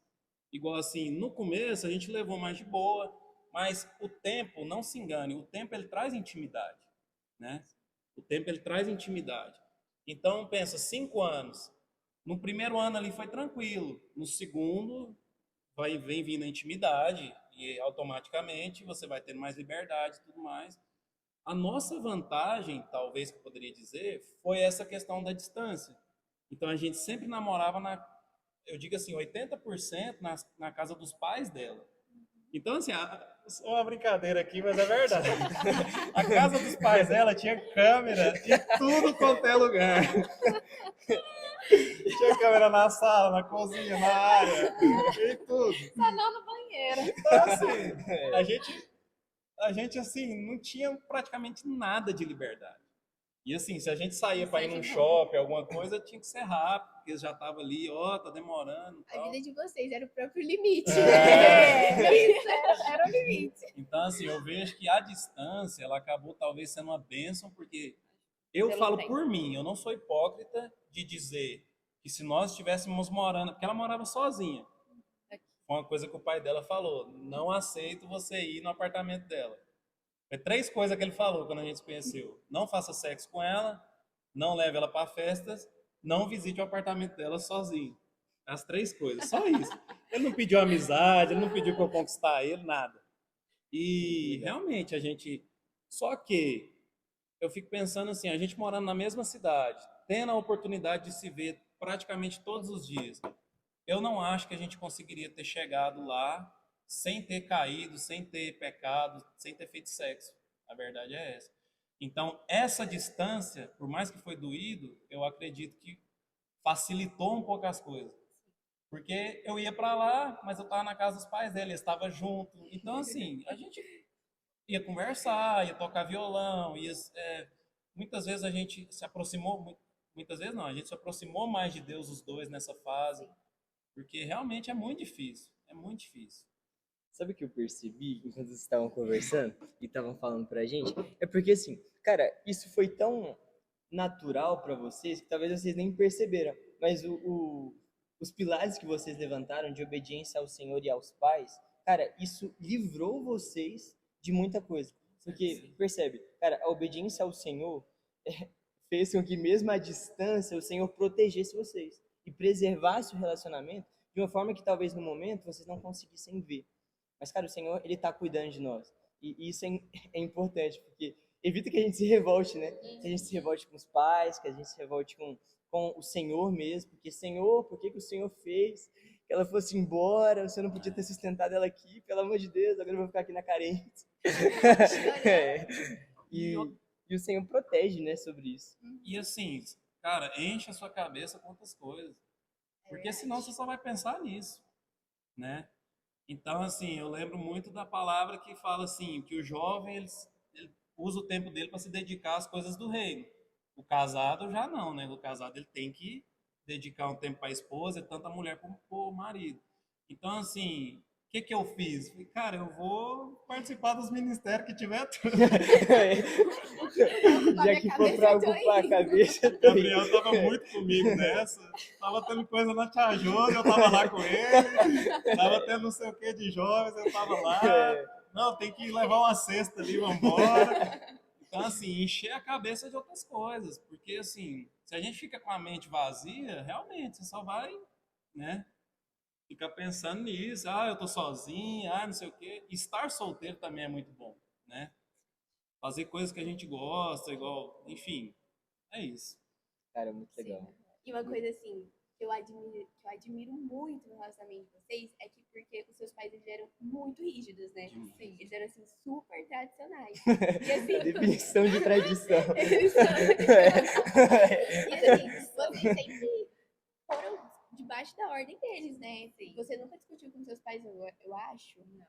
Igual assim, no começo a gente levou mais de boa, mas o tempo, não se engane, o tempo ele traz intimidade, né? O tempo ele traz intimidade. Então, pensa, 5 anos. No primeiro ano ali foi tranquilo. No segundo, vem vindo a intimidade e automaticamente você vai tendo mais liberdade e tudo mais. A nossa vantagem, talvez que eu poderia dizer, foi essa questão da distância. Então, a gente sempre namorava eu digo assim, 80% na casa dos pais dela. Então, assim, só uma brincadeira aqui, mas é verdade. A casa dos pais dela tinha câmera em tudo quanto é lugar. Tinha câmera na sala, na cozinha, na área, e tudo. Só não no banheiro. Então, assim, a gente, assim, não tinha praticamente nada de liberdade. E assim, se a gente saía para ir num shopping, alguma coisa, tinha que ser rápido, porque já tava ali, tá demorando. A Tal. vida de vocês era o próprio limite. Isso era o limite. Então, assim, eu vejo que a distância, ela acabou talvez sendo uma bênção, porque eu Pelo falo tempo. por mim, eu não sou hipócrita de dizer que se nós estivéssemos morando, porque ela morava sozinha. Foi uma coisa que o pai dela falou, não aceito você ir no apartamento dela. Foi 3 coisas que ele falou quando a gente se conheceu. Não faça sexo com ela, não leve ela para festas, não visite o apartamento dela sozinho. As 3 coisas, só isso. Ele não pediu amizade, ele não pediu para eu conquistar ele, nada. E realmente a gente... Só que eu fico pensando assim, a gente morando na mesma cidade, tendo a oportunidade de se ver praticamente todos os dias, eu não acho que a gente conseguiria ter chegado lá sem ter caído, sem ter pecado, sem ter feito sexo. A verdade é essa. Então, essa distância, por mais que foi doído, eu acredito que facilitou um pouco as coisas. Porque eu ia para lá, mas eu estava na casa dos pais dela, eles estavam junto. Então, assim, a gente ia conversar, ia tocar violão, muitas vezes a gente se aproximou, muitas vezes não, a gente se aproximou mais de Deus os dois nessa fase, porque realmente é muito difícil, é muito difícil. Sabe o que eu percebi enquanto vocês estavam conversando e estavam falando pra gente? É porque, assim, cara, isso foi tão natural pra vocês que talvez vocês nem perceberam. Mas os pilares que vocês levantaram de obediência ao Senhor e aos pais cara, isso livrou vocês de muita coisa. Porque, percebe, cara, a obediência ao Senhor fez com que mesmo à distância o Senhor protegesse vocês e preservasse o relacionamento de uma forma que talvez no momento vocês não conseguissem ver. Mas, cara, o Senhor, ele tá cuidando de nós. E isso é importante, porque evita que a gente se revolte, né? Que a gente se revolte com os pais, que a gente se revolte com o Senhor mesmo. Porque, Senhor, por que que o Senhor fez que ela fosse embora? Você não podia ter sustentado ela aqui, pelo amor de Deus, agora eu vou ficar aqui na carência. É. E o Senhor protege, né, sobre isso. E assim, cara, enche a sua cabeça com outras coisas. Porque senão você só vai pensar nisso, né? Então, assim, eu lembro muito da palavra que fala assim, que o jovem, ele usa o tempo dele para se dedicar às coisas do reino. O casado já não, né? O casado ele tem que dedicar um tempo para a esposa, e tanto a mulher como para o marido. Então, assim, o que eu fiz? Falei, cara, eu vou participar dos ministérios que tiver tudo. Já que for para ocupar a cabeça, O Gabriel tava muito comigo nessa. Tava tendo coisa na Tia Josi, eu tava lá com ele. Tava tendo não sei o que de jovens, eu tava lá. Não, tem que levar uma cesta ali, vambora. Então, assim, encher a cabeça de outras coisas. Porque, assim, se a gente fica com a mente vazia, realmente, você só vai, né? Fica pensando nisso. Ah, eu tô sozinho, ah, não sei o quê. Estar solteiro também é muito bom, né? Fazer coisas que a gente gosta, igual, enfim, é isso. Cara, é muito legal. Sim. E uma coisa assim, que eu admiro muito no relacionamento de vocês, é que porque os seus pais eles eram muito rígidos, né? Demais. Sim, eles eram assim, super tradicionais. E assim, Definição de tradição. eles são E assim, vocês sempre foram debaixo da ordem deles, né? Sim. Você nunca discutiu com seus pais, eu acho. Não.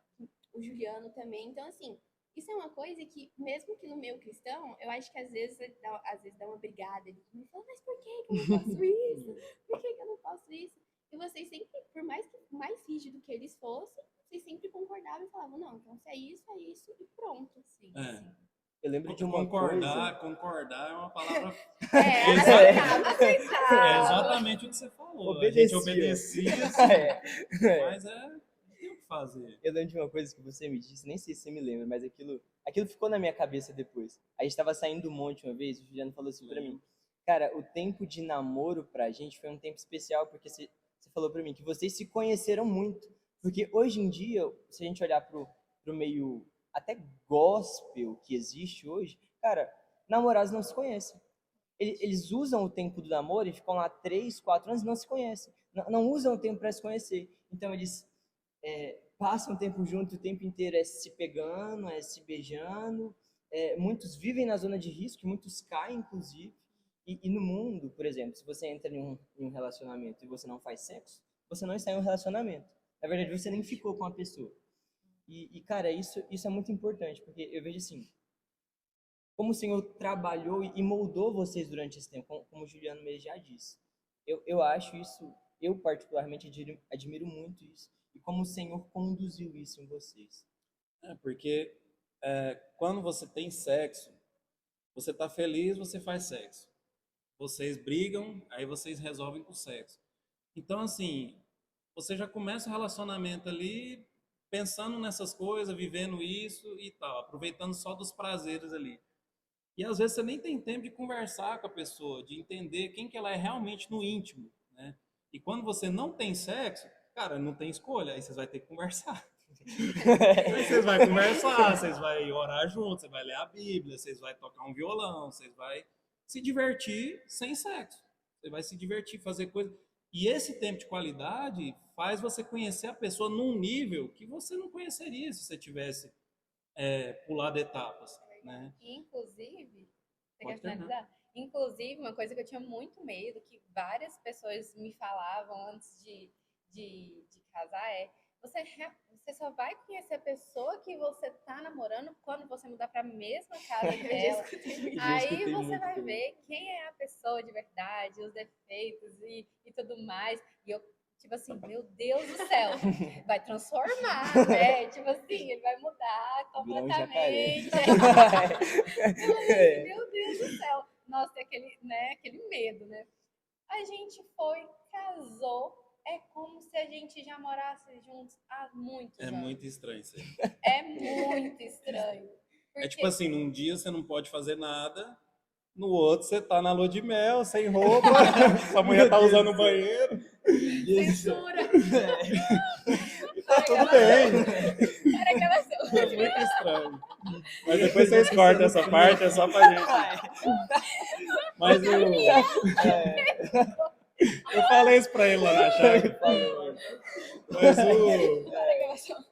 O Juliano também. Então, assim, isso é uma coisa que, mesmo que no meio cristão, eu acho que às vezes dá uma brigada. Ele me fala, mas por que eu não faço isso? Por que eu não faço isso? E vocês sempre, por mais rígido que eles fossem, vocês sempre concordavam e falavam, não, então se é isso e pronto. Assim. É. Eu lembro de uma concordar é uma palavra. Aceitável. É exatamente o que você falou. A gente obedecia, mas não tem o que fazer. Eu lembro de uma coisa que você me disse, nem sei se você me lembra, mas aquilo ficou na minha cabeça depois. A gente tava saindo do monte uma vez, o Juliano falou assim pra mim, cara, o tempo de namoro pra gente foi um tempo especial, porque você falou pra mim que vocês se conheceram muito. Porque hoje em dia, se a gente olhar pro meio até gospel que existe hoje, cara, namorados não se conhecem. Eles usam o tempo do namoro e ficam lá 3, 4 anos e não se conhecem. Não usam o tempo para se conhecer. Então eles passam o tempo junto o tempo inteiro, se pegando, se beijando. Muitos vivem na zona de risco, muitos caem, inclusive. E no mundo, por exemplo, se você entra em um relacionamento e você não faz sexo, você não está em um relacionamento. Na verdade, você nem ficou com a pessoa. E cara, isso é muito importante, porque eu vejo assim, como o Senhor trabalhou e moldou vocês durante esse tempo, como o Juliano mesmo já disse. Eu acho isso, eu particularmente admiro muito isso, e como o Senhor conduziu isso em vocês. Porque quando você tem sexo, você está feliz, você faz sexo. Vocês brigam, aí vocês resolvem com o sexo. Então, assim, você já começa o relacionamento ali pensando nessas coisas, vivendo isso e tal, aproveitando só dos prazeres ali. E às vezes você nem tem tempo de conversar com a pessoa, de entender quem que ela é realmente no íntimo, né? E quando você não tem sexo, cara, não tem escolha, aí vocês vão ter que conversar. Aí vocês vão conversar, vocês vão orar juntos, você vai ler a Bíblia, vocês vão tocar um violão, vocês vão se divertir sem sexo. Você vai se divertir, fazer coisas. E esse tempo de qualidade faz você conhecer a pessoa num nível que você não conheceria se você tivesse pulado etapas, né? Inclusive, você Pode quer finalizar? Inclusive, uma coisa que eu tinha muito medo, que várias pessoas me falavam antes de casar, você só vai conhecer a pessoa que você tá namorando quando você mudar para a mesma casa dela. Aí você vai ver quem é a pessoa de verdade, os defeitos e tudo mais. E eu, tipo assim, meu Deus do céu, vai transformar, né? Tipo assim, ele vai mudar completamente. Meu Deus do céu. Nossa, aquele medo, né? A gente foi, casou. é como se a gente já morasse juntos há muitos É anos. muito estranho isso aí. É muito estranho. É tipo Porque assim, num dia você não pode fazer nada, no outro você tá na lua de mel, sem roupa, sua mulher tá usando o banheiro. censura. Tá tudo bem. Para a gravação. É muito estranho. Mas depois vocês cortam essa parte, é só pra gente. Mas eu falei isso pra ele lá na chácara. Mas Para a gravação.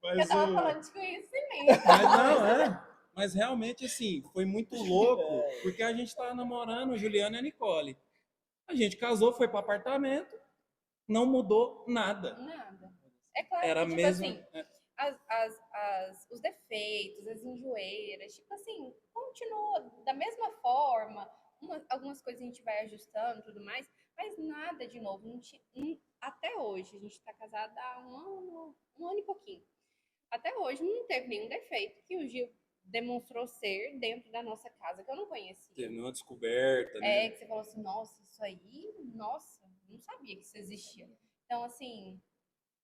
Eu tava falando de conhecimento. Mas não, Mas realmente, assim, foi muito louco, porque a gente tava namorando, o Juliano e a Nicole. A gente casou, foi pro apartamento, não mudou nada. Nada. É claro Era que, tipo mesmo. assim, os defeitos, as enjoeiras, tipo assim, continua da mesma forma. Algumas coisas a gente vai ajustando e tudo mais, mas nada de novo. Não tinha, até hoje, a gente tá casada há um ano e pouquinho. Até hoje não teve nenhum defeito que o Gil demonstrou ser dentro da nossa casa, que eu não conhecia. Teve uma descoberta, né? É, que você falou assim, nossa, isso aí, nossa, não sabia que isso existia. Então, assim,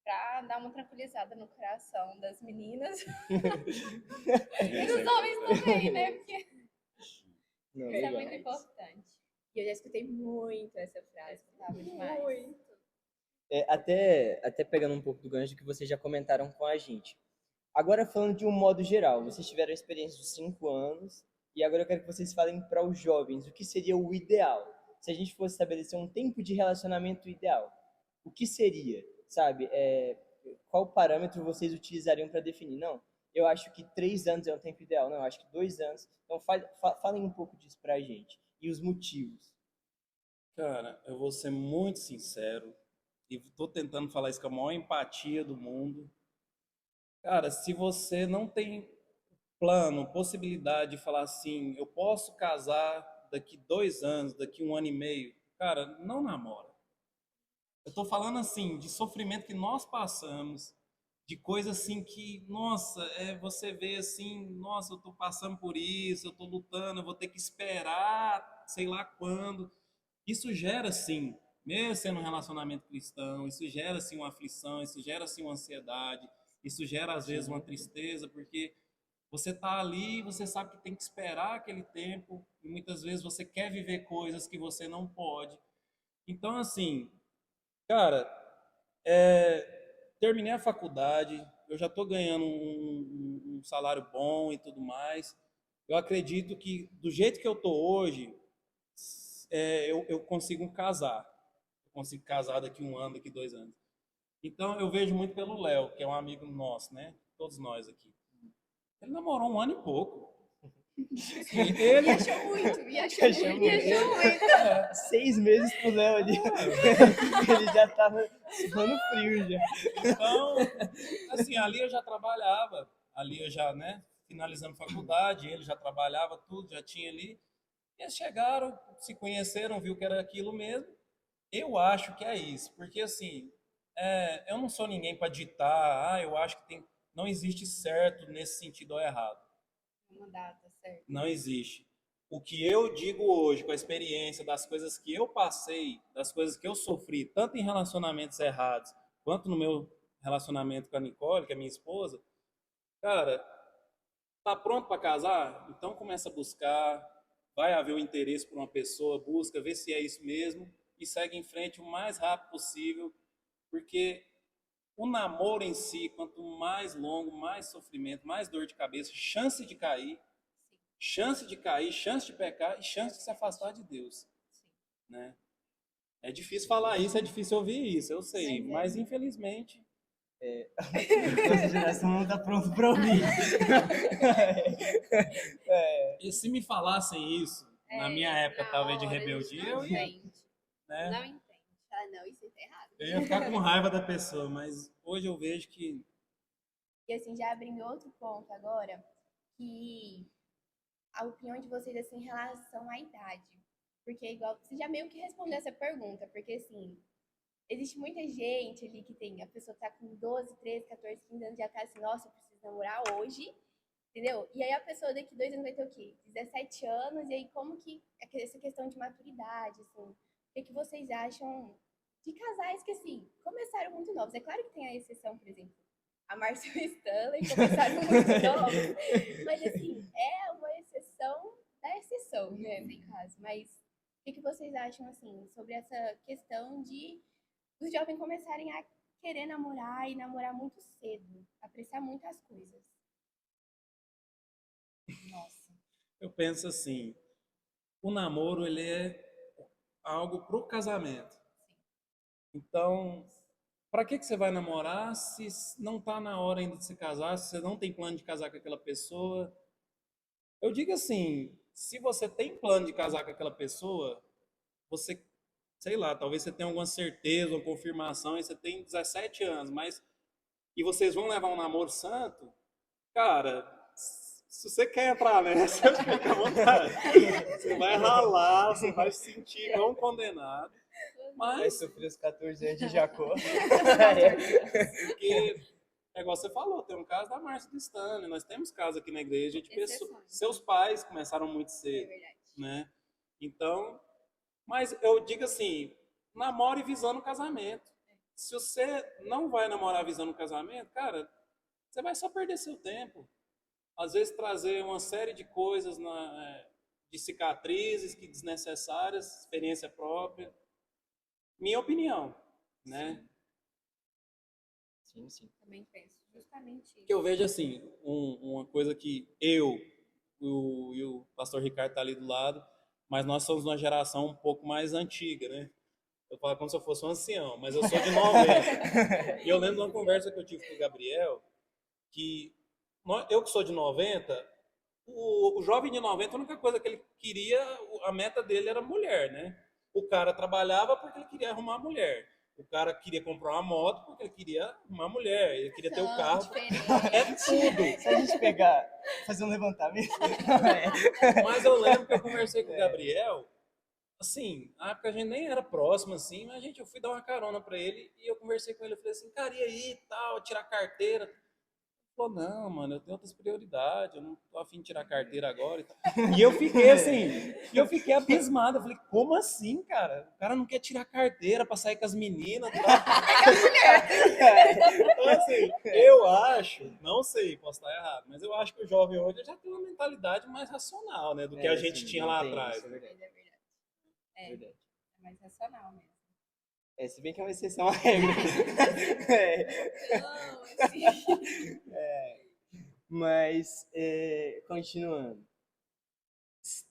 pra dar uma tranquilizada no coração das meninas e dos homens também, né? Porque Não, isso é legal. muito importante. E eu já escutei muito essa frase. Tava demais. Muito. Até pegando um pouco do gancho que vocês já comentaram com a gente. Agora falando de um modo geral, vocês tiveram a experiência de 5 anos e agora eu quero que vocês falem para os jovens o que seria o ideal. Se a gente fosse estabelecer um tempo de relacionamento ideal, o que seria, sabe? Qual parâmetro vocês utilizariam para definir? Não, eu acho que 3 anos é um tempo ideal. Não, eu acho que 2 anos. Então falem um pouco disso para a gente e os motivos. Cara, eu vou ser muito sincero e tô tentando falar isso com a maior empatia do mundo. Cara, se você não tem plano, possibilidade de falar assim, eu posso casar daqui 2 anos, daqui 1 ano e meio, cara, não namora. Eu tô falando assim, de sofrimento que nós passamos, de coisa assim que, nossa, você vê assim, nossa, eu tô passando por isso, eu tô lutando, eu vou ter que esperar, sei lá quando. Isso gera, sim, mesmo sendo um relacionamento cristão, isso gera, sim, uma aflição, isso gera, sim, uma ansiedade, isso gera, às vezes, uma tristeza, porque você tá ali, você sabe que tem que esperar aquele tempo, e muitas vezes você quer viver coisas que você não pode. Então, assim, cara, terminei a faculdade, eu já estou ganhando um salário bom e tudo mais. Eu acredito que, do jeito que eu estou hoje, eu consigo casar. Eu consigo casar daqui 1 ano, daqui 2 anos. Então, eu vejo muito pelo Léo, que é um amigo nosso, né? Todos nós aqui. Ele namorou 1 ano e pouco. Sim, ele Me achou muito. 6 meses pro Léo ali. Ele já tava suando frio já. Então, assim, ali eu já trabalhava, ali eu já, né, finalizando faculdade, ele já trabalhava tudo, já tinha ali. E eles chegaram, se conheceram, viu que era aquilo mesmo. Eu acho que é isso, porque assim, eu não sou ninguém para ditar, eu acho que não existe certo nesse sentido ou errado. Uma data certa. Não existe. O que eu digo hoje, com a experiência das coisas que eu passei, das coisas que eu sofri, tanto em relacionamentos errados, quanto no meu relacionamento com a Nicole, que é minha esposa, cara, tá pronto para casar? Então começa a buscar, vai haver um interesse por uma pessoa, busca, vê se é isso mesmo e segue em frente o mais rápido possível, porque o namoro em si, quanto mais longo, mais sofrimento, mais dor de cabeça, chance de cair, chance de pecar e chance de se afastar de Deus, né? É difícil falar isso, é difícil ouvir isso, eu sei, mas infelizmente Nossa geração não tá pronto pra ouvir. E se me falassem isso na minha época, na talvez de hora, a rebeldia, gente eu não ia, entende. né? Não entende. Ah, não, isso tá errado. Eu ia ficar com raiva da pessoa, mas hoje eu vejo que E assim, já abrindo outro ponto agora, que a opinião de vocês assim, em relação à idade. Porque igual, você já meio que respondeu essa pergunta, porque assim, existe muita gente ali que tem, a pessoa tá com 12, 13, 14, 15 anos, já tá assim, nossa, eu preciso namorar hoje, entendeu? E aí a pessoa daqui 2 anos vai ter o quê? 17 anos, e aí como que, essa questão de maturidade, assim, o que vocês acham de casais que, assim, começaram muito novos. É claro que tem a exceção, por exemplo, a Márcia e o Stanley começaram muito novos, mas, assim, é uma exceção da exceção, né, no caso. Mas o que vocês acham, assim, sobre essa questão de os jovens começarem a querer namorar e namorar muito cedo, apreciar muito as coisas? Nossa. Eu penso assim, o namoro ele é algo pro casamento. Então, para que você vai namorar se não tá na hora ainda de se casar, se você não tem plano de casar com aquela pessoa? Eu digo assim, se você tem plano de casar com aquela pessoa, você, sei lá, talvez você tenha alguma certeza ou confirmação, e você tem 17 anos, mas e vocês vão levar um namoro santo, cara, se você quer entrar nessa, fica à vontade. Você vai ralar, você vai se sentir não condenado, Vai mas sofrer os 14 anos de Jacó. porque é igual você falou, tem um caso da Márcia do Stanley, nós temos casos aqui na igreja de pessoas, Exceções. seus pais começaram muito É cedo, verdade. né? Então, mas eu digo assim, namore visando o casamento. Se você não vai namorar visando o casamento, cara, você vai só perder seu tempo. Às vezes trazer uma série de coisas de cicatrizes que desnecessárias, experiência própria. Minha opinião, né? Sim, sim. Também penso justamente isso. Que eu vejo assim, uma coisa que e o pastor Ricardo tá ali do lado, mas nós somos uma geração um pouco mais antiga, né? Eu falo como se eu fosse um ancião, mas eu sou de 90. E eu lembro de uma conversa que eu tive com o Gabriel, que eu que sou de 90, o jovem de 90, a única coisa que ele queria, a meta dele era mulher, né? O cara trabalhava porque ele queria arrumar mulher. O cara queria comprar uma moto porque ele queria arrumar mulher. Ele queria ter o São carro. diferentes. É tudo. Se a gente pegar, fazer um levantamento. Mas eu lembro que eu conversei com o Gabriel, assim, na época a gente nem era próximo, assim, mas eu fui dar uma carona pra ele e eu conversei com ele, eu falei assim, cara, e aí, tal, tirar carteira? Ele falou, não, mano, eu tenho outras prioridades, eu não tô afim de tirar carteira agora e tal. E eu fiquei assim, abismado, eu falei, como assim, cara? O cara não quer tirar carteira pra sair com as meninas e tal. Então, assim, eu acho, não sei, posso estar errado, mas eu acho que o jovem hoje já tem uma mentalidade mais racional, né, do que a gente sim, tinha lá tem atrás. isso, é verdade. É verdade. É, Verdade. é mais racional mesmo. Se bem que é uma exceção à regra. É. Não, assim. Mas, continuando.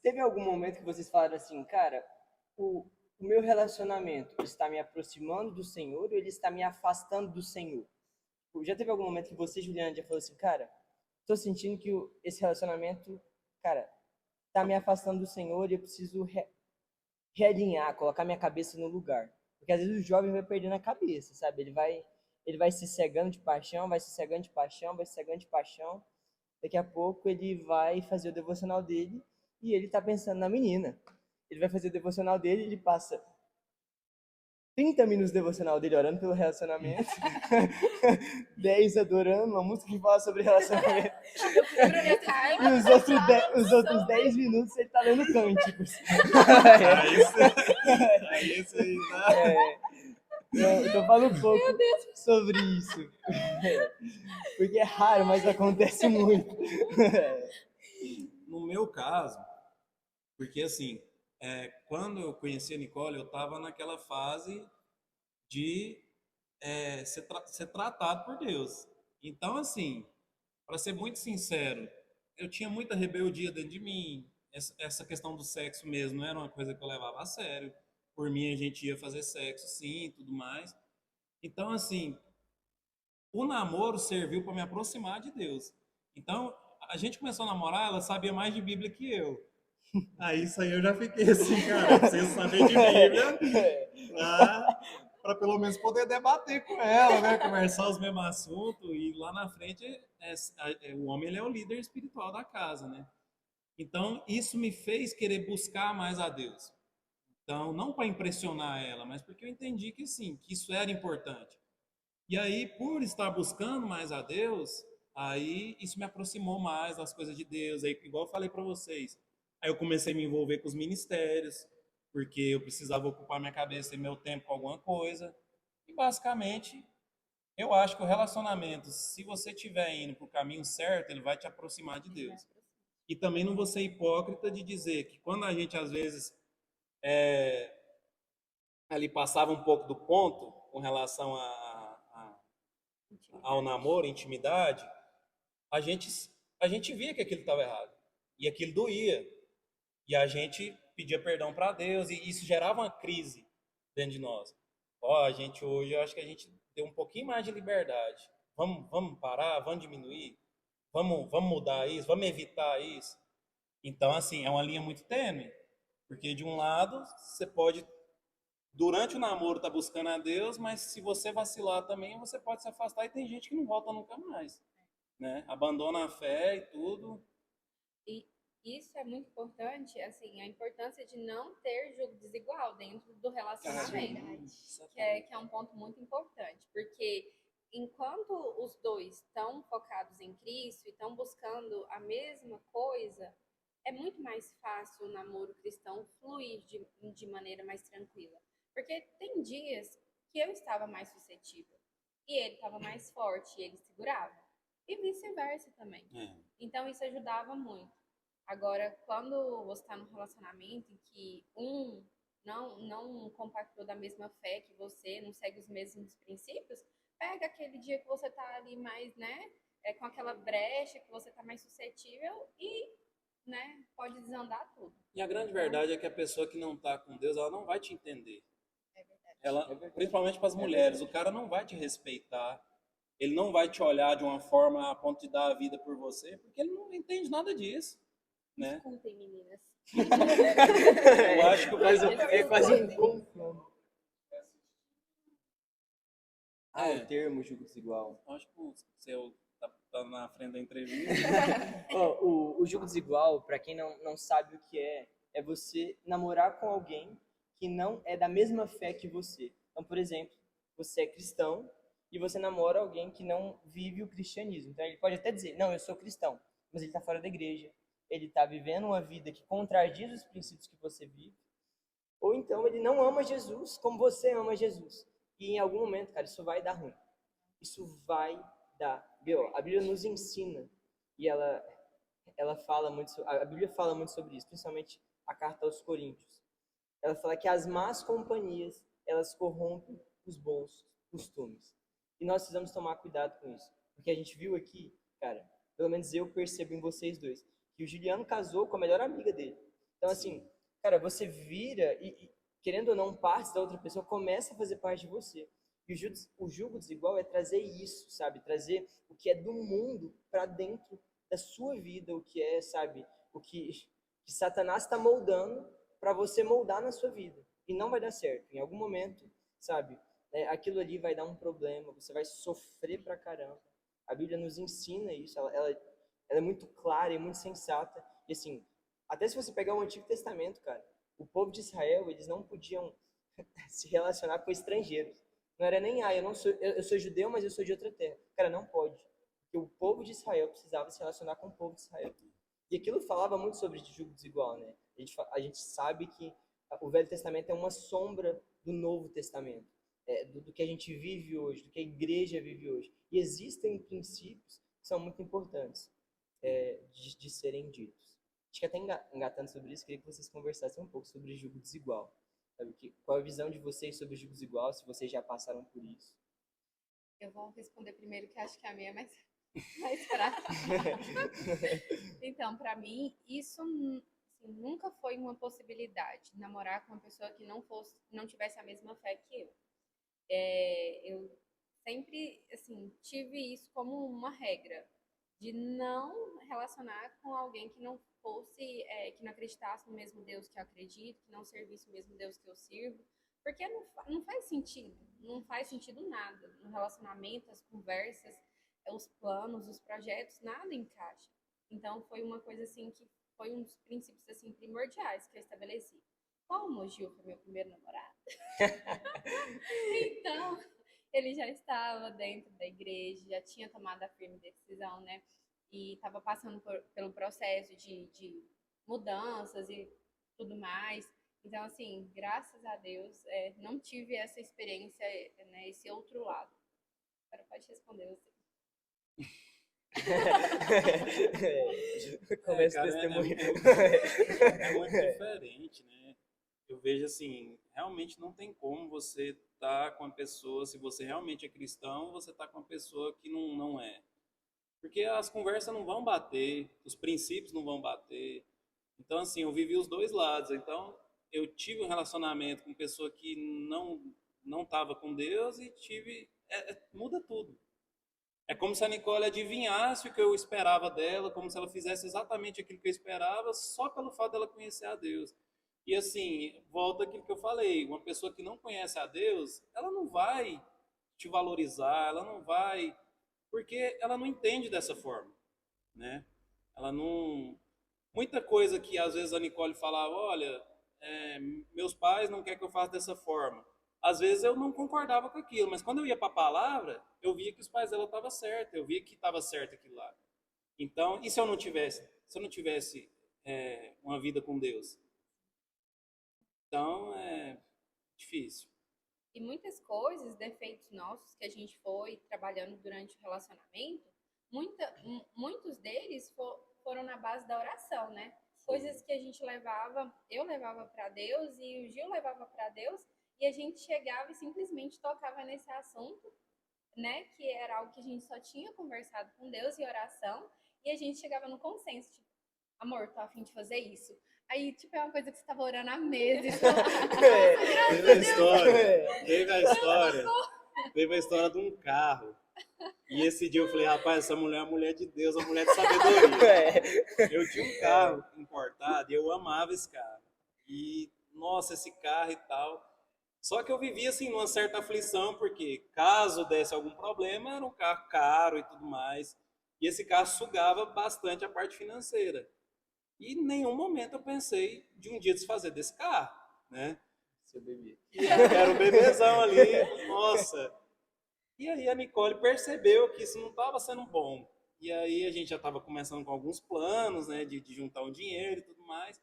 Teve algum momento que vocês falaram assim, cara, o meu relacionamento está me aproximando do Senhor ou ele está me afastando do Senhor? Já teve algum momento que você, Juliana, já falou assim, cara, tô sentindo que esse relacionamento, cara, tá me afastando do Senhor e eu preciso realinhar, colocar minha cabeça no lugar. Porque às vezes o jovem vai perdendo a cabeça, sabe? Ele vai se cegando de paixão, vai se cegando de paixão, vai se cegando de paixão. Daqui a pouco ele vai fazer o devocional dele e ele tá pensando na menina. Ele vai fazer o devocional dele, ele passa 30 minutos devocional dele orando pelo relacionamento, 10 adorando, uma música que fala sobre relacionamento. E os outros 10 minutos ele tá lendo cânticos. Aí isso aí tá. Então fala um pouco sobre isso. Porque é raro, mas acontece muito. No meu caso, porque assim, quando eu conheci a Nicole, eu estava naquela fase de ser tratado por Deus. Então, assim, para ser muito sincero, eu tinha muita rebeldia dentro de mim. Essa questão do sexo mesmo não era uma coisa que eu levava a sério. Por mim, a gente ia fazer sexo, sim, e tudo mais. Então, assim, o namoro serviu para me aproximar de Deus. Então, a gente começou a namorar, ela sabia mais de Bíblia que eu. Aí isso aí eu já fiquei assim, cara, eu preciso saber de Bíblia para pelo menos poder debater com ela, né? Conversar os mesmos assuntos e lá na frente o homem ele é o líder espiritual da casa, né? Então isso me fez querer buscar mais a Deus. Então não para impressionar ela, mas porque eu entendi que sim, que isso era importante. E aí por estar buscando mais a Deus, aí isso me aproximou mais das coisas de Deus. Aí igual eu falei para vocês, aí eu comecei a me envolver com os ministérios, porque eu precisava ocupar minha cabeça e meu tempo com alguma coisa. E basicamente, eu acho que o relacionamento, se você estiver indo para o caminho certo, ele vai te aproximar de Deus. E também não vou ser hipócrita de dizer que quando a gente, às vezes, ali passava um pouco do ponto com relação ao namoro, intimidade, a gente, a gente via que aquilo estava errado. E aquilo doía. E a gente pedia perdão para Deus e isso gerava uma crise dentro de nós. Ó, a gente hoje, eu acho que a gente deu um pouquinho mais de liberdade. Vamos parar, vamos diminuir, vamos mudar isso, vamos evitar isso. Então, assim, é uma linha muito tênue, porque de um lado você pode, durante o namoro, estar buscando a Deus, mas se você vacilar também, você pode se afastar e tem gente que não volta nunca mais, né? Abandona a fé e tudo. E isso é muito importante, assim, a importância de não ter julgo desigual dentro do relacionamento, que é um ponto muito importante, porque enquanto os dois estão focados em Cristo e estão buscando a mesma coisa, é muito mais fácil o namoro cristão fluir de maneira mais tranquila. Porque tem dias que eu estava mais suscetível e ele estava mais forte e ele segurava. E vice-versa também. Então isso ajudava muito. Agora, quando você está num relacionamento em que um não compactou da mesma fé que você, não segue os mesmos princípios, pega aquele dia que você está ali mais, né, com aquela brecha, que você está mais suscetível e, né, pode desandar tudo. E a grande verdade é que a pessoa que não está com Deus, ela não vai te entender. É verdade. Ela, principalmente para as mulheres, o cara não vai te respeitar, ele não vai te olhar de uma forma a ponto de dar a vida por você, porque ele não entende nada disso, né? Desculpem, meninas. Eu acho que É quase um confronto. O termo julgo desigual. Acho que o seu tá na frente da entrevista. O julgo desigual, para quem não sabe o que é você namorar com alguém que não é da mesma fé que você. Então, por exemplo, você é cristão e você namora alguém que não vive o cristianismo. Então, ele pode até dizer, não, eu sou cristão, mas ele está fora da igreja. Ele está vivendo uma vida que contradiz os princípios que você vive. Ou então, ele não ama Jesus como você ama Jesus. E em algum momento, cara, isso vai dar ruim. Isso vai dar. A Bíblia nos ensina. E ela fala muito, a Bíblia fala muito sobre isso, principalmente a carta aos Coríntios. Ela fala que as más companhias, elas corrompem os bons costumes. E nós precisamos tomar cuidado com isso. Porque a gente viu aqui, cara, pelo menos eu percebo em vocês dois, que o Juliano casou com a melhor amiga dele. Então, assim, cara, você vira e querendo ou não, parte da outra pessoa começa a fazer parte de você. E o julgo desigual é trazer isso, sabe? Trazer o que é do mundo para dentro da sua vida, o que é, sabe? O que Satanás está moldando para você moldar na sua vida. E não vai dar certo. Em algum momento, sabe? Aquilo ali vai dar um problema, você vai sofrer pra caramba. A Bíblia nos ensina isso, ela é muito clara e muito sensata. E assim, até se você pegar o Antigo Testamento, cara, o povo de Israel, eles não podiam se relacionar com estrangeiros. Não era nem, eu sou judeu, mas eu sou de outra terra. Cara, não pode. Porque o povo de Israel precisava se relacionar com o povo de Israel. E aquilo falava muito sobre julgo desigual, né? A gente sabe que o Velho Testamento é uma sombra do Novo Testamento, do que a gente vive hoje, do que a igreja vive hoje. E existem princípios que são muito importantes de serem ditos. Acho que até engatando sobre isso, queria que vocês conversassem um pouco sobre julgo desigual. Sabe? Qual a visão de vocês sobre julgo desigual, se vocês já passaram por isso? Eu vou responder primeiro, que acho que a minha é mais prática. Então, para mim, isso assim, nunca foi uma possibilidade, namorar com uma pessoa que não tivesse a mesma fé que eu. Eu sempre, assim, tive isso como uma regra, de não relacionar com alguém que não fosse, que não acreditasse no mesmo Deus que eu acredito, que não servisse o mesmo Deus que eu sirvo, porque não faz sentido nada. No relacionamento, as conversas, os planos, os projetos, nada encaixa. Então, foi uma coisa, assim, que foi um dos princípios, assim, primordiais que eu estabeleci. Como o Gil foi meu primeiro namorado, então, ele já estava dentro da igreja, já tinha tomado a firme decisão, né? E estava passando pelo processo de mudanças e tudo mais. Então, assim, graças a Deus, não tive essa experiência, né, esse outro lado. Agora pode responder você. Começa o Cara, testemunho. é muito diferente, né? Eu vejo assim, realmente não tem como você estar com a pessoa, se você realmente é cristão, você tá com uma pessoa que não é. Porque as conversas não vão bater, os princípios não vão bater. Então, assim, eu vivi os dois lados. Então, eu tive um relacionamento com pessoa que não estava com Deus e tive. Muda tudo. É como se a Nicole adivinhasse o que eu esperava dela, como se ela fizesse exatamente aquilo que eu esperava, só pelo fato dela conhecer a Deus. E assim, volta aquilo que eu falei: uma pessoa que não conhece a Deus, ela não vai te valorizar, ela não vai. Porque ela não entende dessa forma, né? Ela não. Muita coisa que às vezes a Nicole falava: olha, meus pais não querem que eu faça dessa forma. Às vezes eu não concordava com aquilo, mas quando eu ia para a palavra, eu via que os pais dela estavam certos, eu via que estava certo aquilo lá. Então, e se eu não tivesse uma vida com Deus? Então, é difícil. E muitas coisas, defeitos nossos que a gente foi trabalhando durante o relacionamento, muitos deles foram na base da oração, né? Coisas que a gente levava, eu levava para Deus e o Gil levava para Deus, e a gente chegava e simplesmente tocava nesse assunto, né? Que era algo que a gente só tinha conversado com Deus em oração, e a gente chegava no consenso, tipo, amor, tô a fim de fazer isso. Aí, tipo, é uma coisa que você tava orando há meses. Teve a história, teve a história, teve a história de um carro. E esse dia eu falei: rapaz, essa mulher é a mulher de Deus, a mulher de sabedoria. Eu tinha um carro importado e eu amava esse carro. E, nossa, esse carro e tal. Só que eu vivia assim numa certa aflição, porque caso desse algum problema, era um carro caro e tudo mais. E esse carro sugava bastante a parte financeira. E em nenhum momento eu pensei de um dia desfazer desse carro, né? Seu bebê. E era o bebezão ali, nossa. E aí a Nicole percebeu que isso não estava sendo bom. E aí a gente já estava começando com alguns planos, né, de juntar um dinheiro e tudo mais.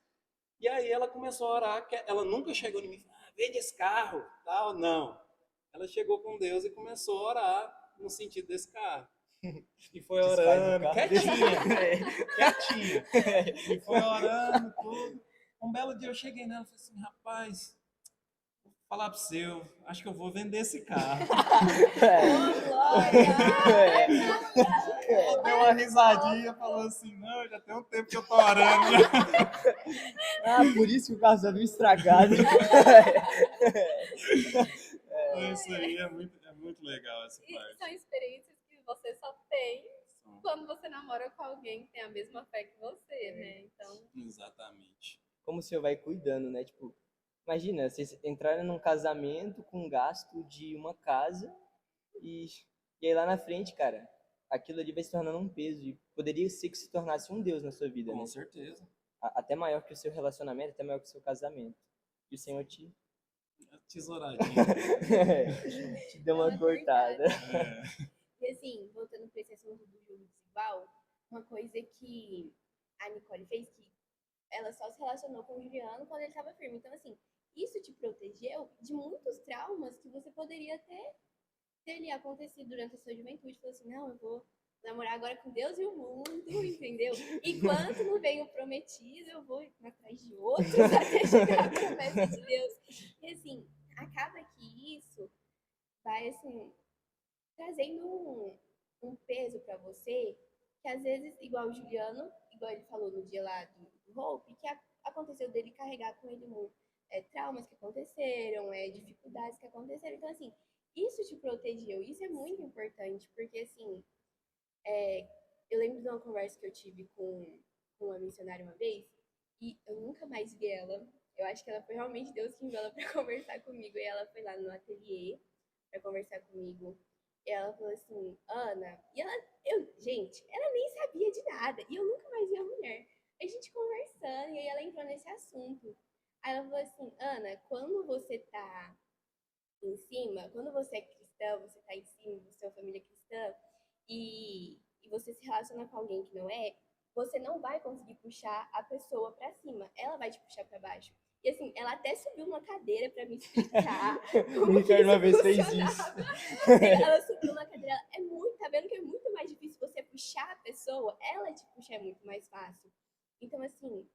E aí ela começou a orar, que ela nunca chegou em mim e falou: vende esse carro, tal, não. Ela chegou com Deus e começou a orar no sentido desse carro. E foi Desfaz o orando, carro. quietinha. E foi orando tudo. Um belo dia eu cheguei nela e falei assim: rapaz, vou falar pro seu, acho que eu vou vender esse carro. Ela deu uma risadinha, falou assim: não, já tem um tempo que eu tô orando. Ah, por isso que o carro já veio estragado. Isso aí é muito legal essa E parte. são experiências que você só tem quando você namora com alguém que tem a mesma fé que você, né? Então, Exatamente. Como o senhor vai cuidando, né? Tipo, imagina, vocês entrarem num casamento com gasto de uma casa e, e aí lá na frente, cara, aquilo ali vai se tornando um peso e poderia ser que se tornasse um Deus na sua vida, né? Com certeza. Até maior que o seu relacionamento, até maior que o seu casamento. E o Senhor te, Tesouradinha. te deu uma cortada. E assim, voltando para esse assunto do jogo desigual, uma coisa que a Nicole fez, que ela só se relacionou com o Juliano quando ele estava firme. Então, assim, isso te protegeu de muitos traumas que você poderia ter ali acontecido durante a sua juventude. Falou assim, não, eu vou namorar agora com Deus e o mundo, entendeu? Enquanto não vem o prometido, eu vou atrás de outros até chegar a promessa de Deus. E assim, acaba que isso vai, assim, trazendo um peso para você, que às vezes, igual o Juliano, igual ele falou no dia lá do Hope, que aconteceu dele carregar com ele traumas que aconteceram, dificuldades que aconteceram. Então, assim, isso te protegeu, isso é muito importante, porque, assim, eu lembro de uma conversa que eu tive com uma missionária uma vez, e eu nunca mais vi ela. Eu acho que ela foi realmente Deus que enviou ela para conversar comigo, e ela foi lá no ateliê para conversar comigo. E ela falou assim, Ana, e gente, ela nem sabia de nada, e eu nunca mais vi a mulher. A gente conversando, e aí ela entrou nesse assunto. Aí ela falou assim, Ana, quando você tá em cima, quando você é cristã, você tá em cima, você é uma família cristã, e você se relaciona com alguém que não é, você não vai conseguir puxar a pessoa para cima, ela vai te puxar para baixo. E assim, ela até subiu uma cadeira pra me explicar O como que Ricardo uma vez isso fez funcionava. isso. Ela subiu na cadeira, é muito, tá vendo que é muito mais difícil você puxar a pessoa? Ela te puxar é muito mais fácil. Então, assim,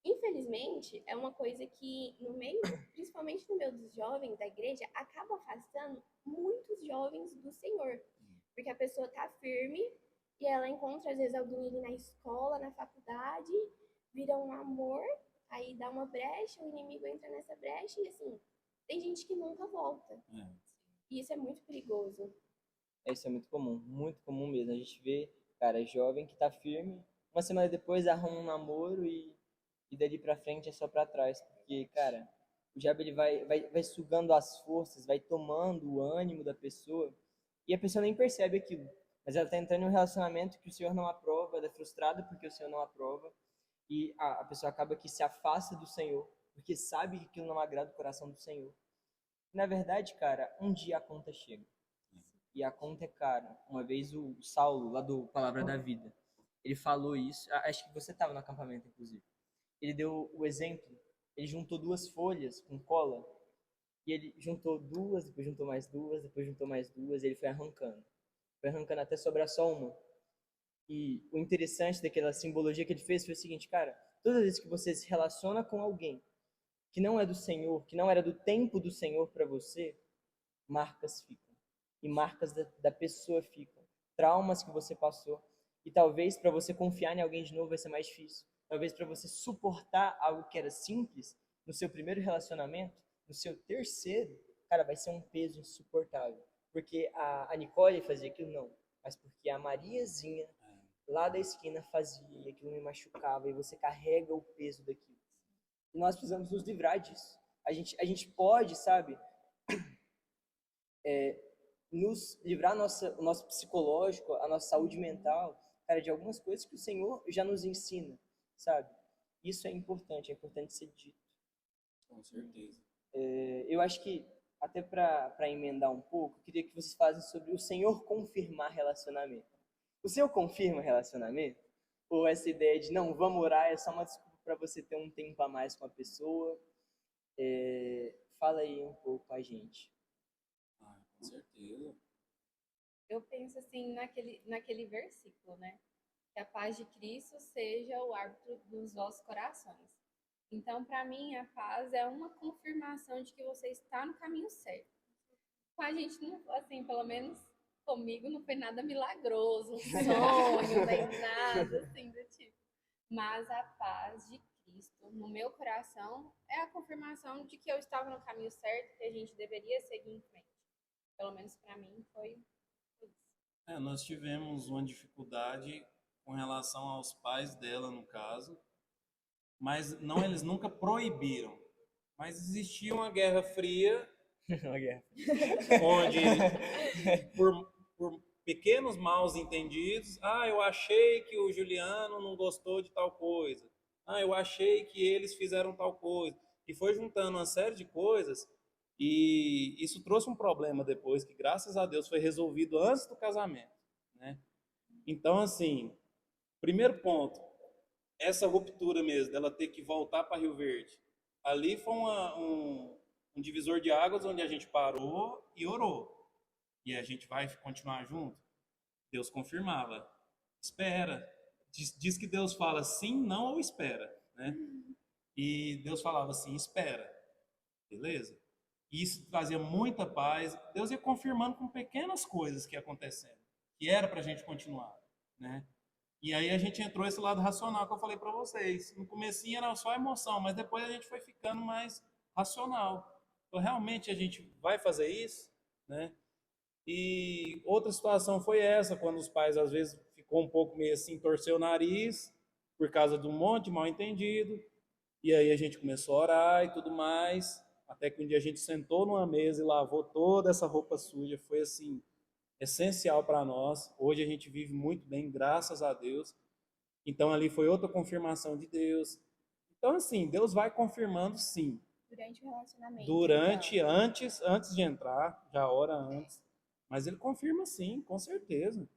infelizmente, é uma coisa que no meio, principalmente no meio dos jovens da igreja, acaba afastando muitos jovens do Senhor. Porque a pessoa tá firme e ela encontra, às vezes, alguém ali na escola, na faculdade, vira um amor, aí dá uma brecha, o inimigo entra nessa brecha e, assim, tem gente que nunca volta. É. E isso é muito perigoso. Isso é muito comum mesmo. A gente vê, cara, jovem que tá firme, uma semana depois arruma um namoro e dali pra frente é só pra trás. Porque, cara, o diabo ele vai sugando as forças, vai tomando o ânimo da pessoa e a pessoa nem percebe aquilo. Mas ela tá entrando em um relacionamento que o Senhor não aprova, ela é frustrada porque o Senhor não aprova e a pessoa acaba que se afasta do Senhor porque sabe que aquilo não agrada o coração do Senhor. Na verdade, cara, um dia a conta chega. E a conta é cara. Uma vez o Saulo, lá do Palavra da Vida, ele falou isso. Acho que você estava no acampamento, inclusive. Ele deu o exemplo. Ele juntou duas folhas com cola. E ele juntou duas, depois juntou mais duas, depois juntou mais duas. E ele foi arrancando. Foi arrancando até sobrar só uma. E o interessante daquela simbologia que ele fez foi o seguinte, cara. Todas as vezes que você se relaciona com alguém que não é do Senhor, que não era do tempo do Senhor para você, marcas ficam. E marcas da pessoa ficam. Traumas que você passou. E talvez para você confiar em alguém de novo vai ser mais difícil. Talvez para você suportar algo que era simples no seu primeiro relacionamento, no seu terceiro, cara, vai ser um peso insuportável. Porque a Nicole fazia aquilo, não. Mas porque a Mariazinha, lá da esquina, fazia e aquilo me machucava. E você carrega o peso daquilo. E nós precisamos nos livrar disso. A gente pode, sabe, nos livrar o nosso psicológico, a nossa saúde mental, cara, de algumas coisas que o Senhor já nos ensina, sabe? Isso é importante ser dito. Com certeza. Eu acho que, até para emendar um pouco, eu queria que vocês falassem sobre o Senhor confirmar relacionamento. O Senhor confirma relacionamento? Ou essa ideia de, não, vamos orar, é só uma desculpa para você ter um tempo a mais com a pessoa? Fala aí um pouco com a gente. Com certeza. Eu penso assim naquele versículo, né? Que a paz de Cristo seja o árbitro dos vossos corações. Então, para mim, a paz é uma confirmação de que você está no caminho certo. Com a gente, não, assim, pelo menos comigo, não foi nada milagroso, um sonho, nem nada assim do tipo. Mas a paz de Cristo no meu coração é a confirmação de que eu estava no caminho certo, que a gente deveria seguir em frente. Pelo menos para mim foi isso. Nós tivemos uma dificuldade com relação aos pais dela, no caso, mas não, eles nunca proibiram. Mas existia uma guerra fria, Uma guerra. onde, por pequenos maus entendidos, eu achei que o Juliano não gostou de tal coisa, eu achei que eles fizeram tal coisa, e foi juntando uma série de coisas, e isso trouxe um problema depois, que graças a Deus foi resolvido antes do casamento, né? Então, assim, primeiro ponto, essa ruptura mesmo, dela ter que voltar para Rio Verde, ali foi um divisor de águas onde a gente parou e orou. E a gente vai continuar junto? Deus confirmava. Espera. Diz que Deus fala sim, não ou espera, né? E Deus falava assim, espera. Beleza? E isso trazia muita paz. Deus ia confirmando com pequenas coisas que iam acontecendo, que era para a gente continuar, né? E aí a gente entrou esse lado racional que eu falei para vocês. No comecinho era só emoção, mas depois a gente foi ficando mais racional. Então realmente a gente vai fazer isso, né? E outra situação foi essa, quando os pais às vezes ficou um pouco meio assim, torceu o nariz por causa de um monte de mal entendido. E aí a gente começou a orar e tudo mais, até que um dia a gente sentou numa mesa e lavou toda essa roupa suja. Foi assim, essencial para nós. Hoje a gente vive muito bem, graças a Deus. Então ali foi outra confirmação de Deus. Então assim, Deus vai confirmando sim. Durante o relacionamento. Durante, então. antes de entrar, já ora antes. Mas ele confirma sim, com certeza.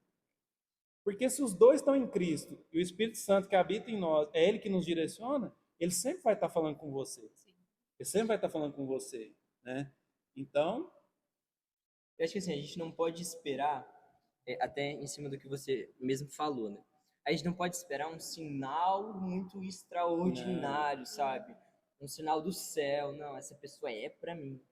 Porque se os dois estão em Cristo e o Espírito Santo que habita em nós, é ele que nos direciona, ele sempre vai estar falando com você. Sim. Ele sempre vai estar falando com você, né? Então, Eu acho que assim, a gente não pode esperar, até em cima do que você mesmo falou, né? A gente não pode esperar um sinal muito não. extraordinário, sabe? Um sinal do céu. Não, essa pessoa é para mim.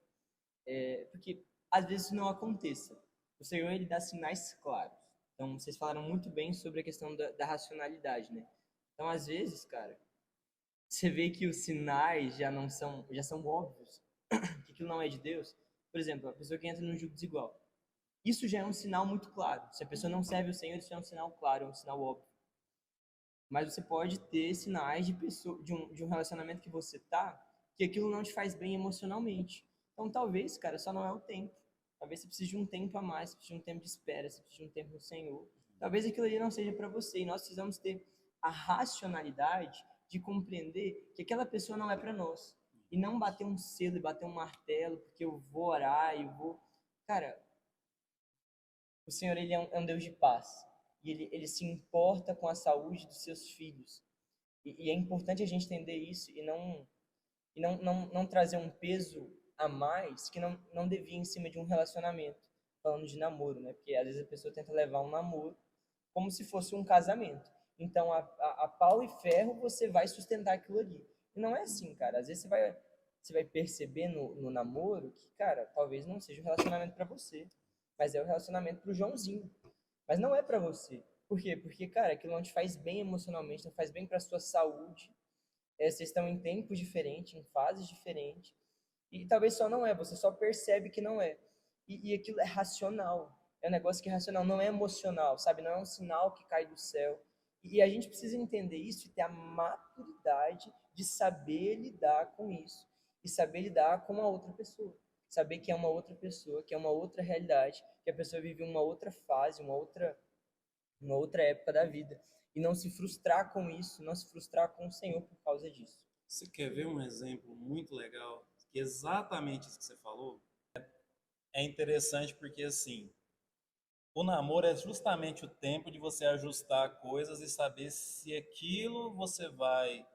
Porque às vezes isso não aconteça. O Senhor, ele dá sinais claros. Então, vocês falaram muito bem sobre a questão da racionalidade, né? Então, às vezes, cara, você vê que os sinais já são óbvios, que aquilo não é de Deus. Por exemplo, a pessoa que entra num jugo desigual. Isso já é um sinal muito claro. Se a pessoa não serve o Senhor, isso já é um sinal claro, é um sinal óbvio. Mas você pode ter sinais de pessoa, de um relacionamento que você tá, que aquilo não te faz bem emocionalmente. Então, talvez, cara, só não é o tempo. Talvez você precise de um tempo a mais, você precise de um tempo de espera, você precise de um tempo no Senhor. Talvez aquilo ali não seja para você. E nós precisamos ter a racionalidade de compreender que aquela pessoa não é para nós. E não bater um selo e bater um martelo, porque eu vou orar e vou. Cara, o Senhor, ele é um Deus de paz. E ele se importa com a saúde dos seus filhos. E é importante a gente entender isso e não trazer um peso a mais que não devia em cima de um relacionamento. Falando de namoro, né? Porque às vezes a pessoa tenta levar um namoro como se fosse um casamento. Então, a pau e ferro, você vai sustentar aquilo ali. E não é assim, cara. Às vezes você vai perceber no namoro que, cara, talvez não seja o relacionamento para você, mas é o relacionamento pro Joãozinho. Mas não é para você. Por quê? Porque, cara, aquilo não te faz bem emocionalmente, não faz bem para sua saúde. Vocês estão em tempos diferentes, em fases diferentes. E talvez só não é, você só percebe que não é. E aquilo é racional. É um negócio que é racional, não é emocional, sabe? Não é um sinal que cai do céu. E a gente precisa entender isso e ter a maturidade de saber lidar com isso. E saber lidar com a outra pessoa. Saber que é uma outra pessoa, que é uma outra realidade, que a pessoa vive uma outra fase, uma outra época da vida. E não se frustrar com isso, não se frustrar com o Senhor por causa disso. Você quer ver um exemplo muito legal? Que é exatamente isso que você falou é interessante porque, assim, o namoro é justamente o tempo de você ajustar coisas e saber se aquilo você vai.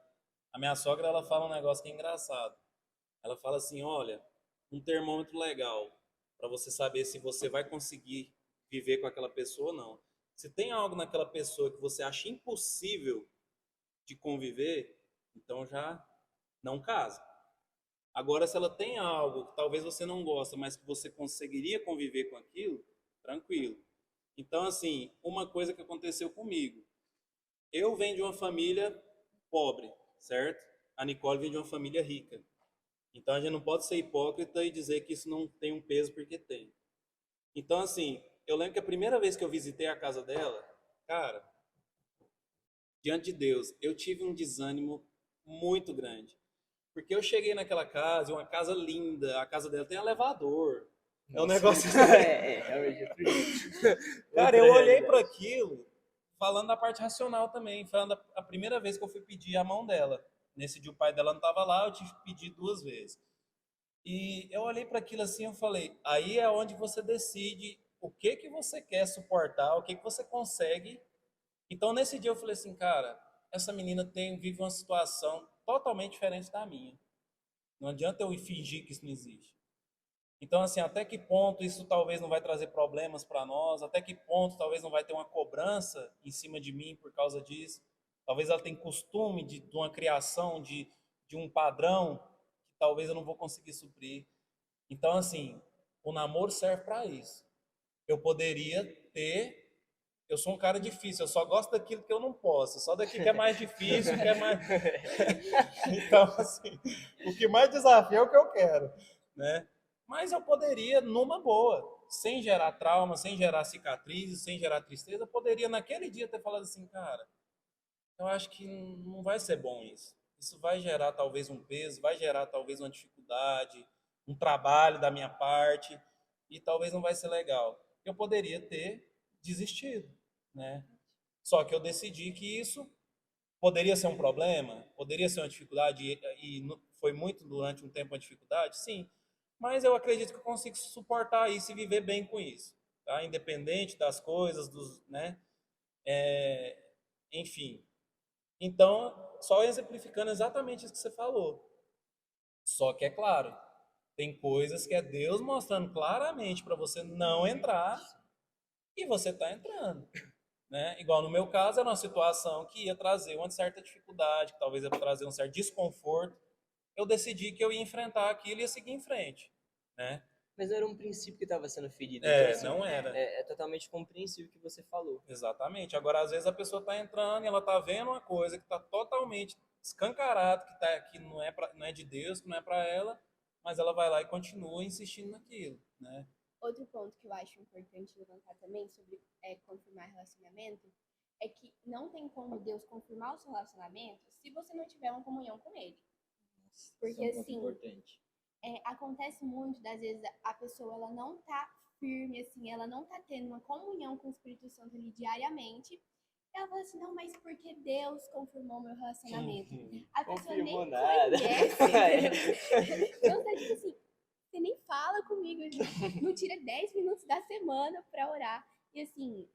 A minha sogra, ela fala um negócio que é engraçado. Ela fala assim: olha, um termômetro legal para você saber se você vai conseguir viver com aquela pessoa ou não. Se tem algo naquela pessoa que você acha impossível de conviver, então já não casa. Agora, se ela tem algo que talvez você não gosta, mas que você conseguiria conviver com aquilo, tranquilo. Então, assim, uma coisa que aconteceu comigo. Eu venho de uma família pobre, certo? A Nicole vem de uma família rica. Então, a gente não pode ser hipócrita e dizer que isso não tem um peso porque tem. Então, assim, eu lembro que a primeira vez que eu visitei a casa dela, cara, diante de Deus, eu tive um desânimo muito grande. Porque eu cheguei naquela casa, uma casa linda, a casa dela tem elevador. É um Nossa. negócio assim. Realmente outro jeito. Cara, Outra eu olhei para realidade. aquilo, falando da parte racional também, falando a primeira vez que eu fui pedir a mão dela. Nesse dia o pai dela não estava lá, eu tive que pedir duas vezes. E eu olhei para aquilo assim, eu falei, aí é onde você decide o que que você quer suportar, o que que você consegue. Então nesse dia eu falei assim, cara, essa menina vive uma situação totalmente diferente da minha. Não adianta eu fingir que isso não existe. Então, assim, até que ponto isso talvez não vai trazer problemas para nós? Até que ponto talvez não vai ter uma cobrança em cima de mim por causa disso? Talvez ela tenha costume de uma criação, de um padrão que talvez eu não vou conseguir suprir. Então, assim, o namoro serve para isso. Eu poderia ter. Eu sou um cara difícil, eu só gosto daquilo que eu não posso, só daquilo que é mais difícil, que é mais. Então, assim, o que mais desafia é o que eu quero, né? Mas eu poderia, numa boa, sem gerar trauma, sem gerar cicatrizes, sem gerar tristeza, eu poderia naquele dia ter falado assim, cara, eu acho que não vai ser bom isso. Isso vai gerar talvez um peso, vai gerar talvez uma dificuldade, um trabalho da minha parte, e talvez não vai ser legal. Eu poderia ter desistido, né? Só que eu decidi que isso poderia ser um problema, poderia ser uma dificuldade, e foi muito durante um tempo uma dificuldade, sim. Mas eu acredito que eu consigo suportar isso e viver bem com isso, tá? Independente das coisas, né? Enfim. Então, só exemplificando exatamente isso que você falou. Só que é claro, tem coisas que é Deus mostrando claramente para você não entrar e você está entrando, né? Igual no meu caso, era uma situação que ia trazer uma certa dificuldade, que talvez ia trazer um certo desconforto. Eu decidi que eu ia enfrentar aquilo e ia seguir em frente, né? Mas não era um princípio que estava sendo ferido. Então, assim, Não era. é totalmente compreensível o que você falou. Exatamente. Agora, às vezes a pessoa está entrando e ela está vendo uma coisa que está totalmente escancarado, que não é de Deus, que não é para ela, mas ela vai lá e continua insistindo naquilo, né? Outro ponto que eu acho importante levantar também sobre confirmar relacionamento é que não tem como Deus confirmar o seu relacionamento se você não tiver uma comunhão com Ele. Porque, Isso é um ponto assim, importante. acontece muito, das vezes, a pessoa ela não tá firme, assim, ela não tá tendo uma comunhão com o Espírito Santo ali diariamente. Ela fala assim, não, mas porque Deus confirmou meu relacionamento? A pessoa nem Confirmou nada. conhece, entendeu? Então, tá tipo assim, você nem fala comigo, não tira 10 minutos da semana pra orar. E assim,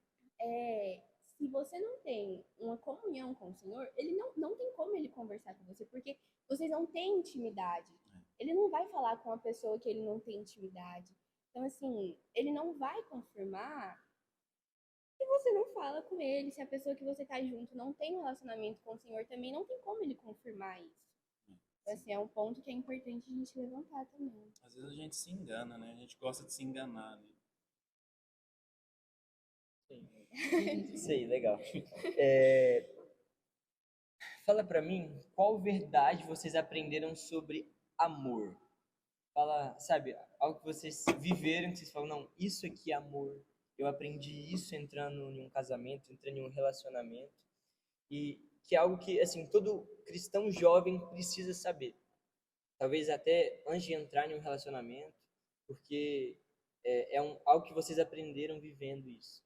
se você não tem uma comunhão com o Senhor, ele não tem como ele conversar com você, porque vocês não têm intimidade. Ele não vai falar com uma pessoa que ele não tem intimidade. Então, assim, ele não vai confirmar se você não fala com ele, se a pessoa que você tá junto não tem um relacionamento com o Senhor também, não tem como ele confirmar isso. Então, assim, é um ponto que é importante a gente levantar também. Às vezes a gente se engana, né? A gente gosta de se enganar, né? Isso aí, legal. Fala pra mim, qual verdade vocês aprenderam sobre amor? Fala, sabe, algo que vocês viveram, que vocês falam, não, isso aqui é amor. Eu aprendi isso entrando em um casamento, entrando em um relacionamento. E que é algo que, assim, todo cristão jovem precisa saber. Talvez até antes de entrar em um relacionamento, porque algo que vocês aprenderam vivendo isso.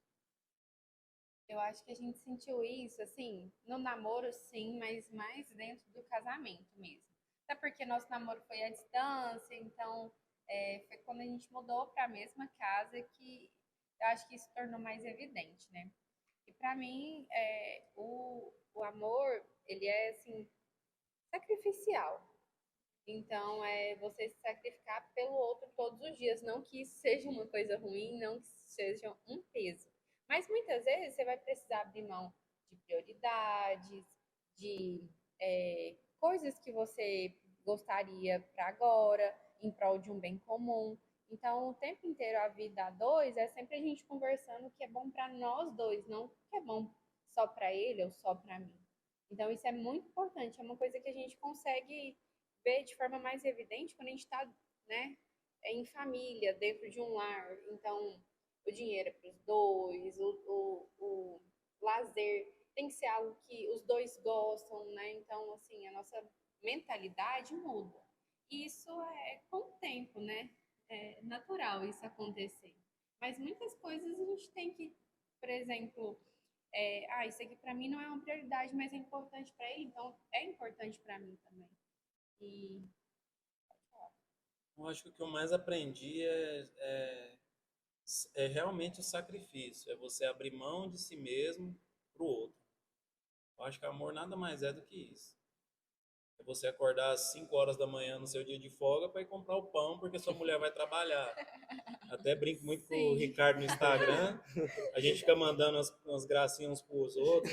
Eu acho que a gente sentiu isso, assim, no namoro, sim, mas mais dentro do casamento mesmo. Até porque nosso namoro foi à distância, então foi quando a gente mudou para a mesma casa que eu acho que isso tornou mais evidente, né? E para mim, o amor, ele é, assim, sacrificial. Então, é você se sacrificar pelo outro todos os dias. Não que isso seja uma coisa ruim, não que isso seja um peso. Mas muitas vezes você vai precisar abrir mão de prioridades, de coisas que você gostaria para agora, em prol de um bem comum. Então, o tempo inteiro a vida a dois é sempre a gente conversando o que é bom para nós dois, não o que é bom só para ele ou só para mim. Então, isso é muito importante. É uma coisa que a gente consegue ver de forma mais evidente quando a gente está, né, em família, dentro de um lar. Então, o dinheiro é para os dois, o lazer tem que ser algo que os dois gostam, né? Então, assim, a nossa mentalidade muda. E isso é com o tempo, né? É natural isso acontecer. Mas muitas coisas a gente tem que, por exemplo, isso aqui para mim não é uma prioridade, mas é importante para ele, então é importante para mim também. E Eu acho que o que eu mais aprendi é realmente o sacrifício, é você abrir mão de si mesmo pro outro. Eu acho que amor nada mais é do que isso. É você acordar às 5 horas da manhã no seu dia de folga para ir comprar o pão porque sua mulher vai trabalhar. Até brinco muito com o sim, Ricardo no Instagram. A gente fica mandando umas gracinhas uns pros outros.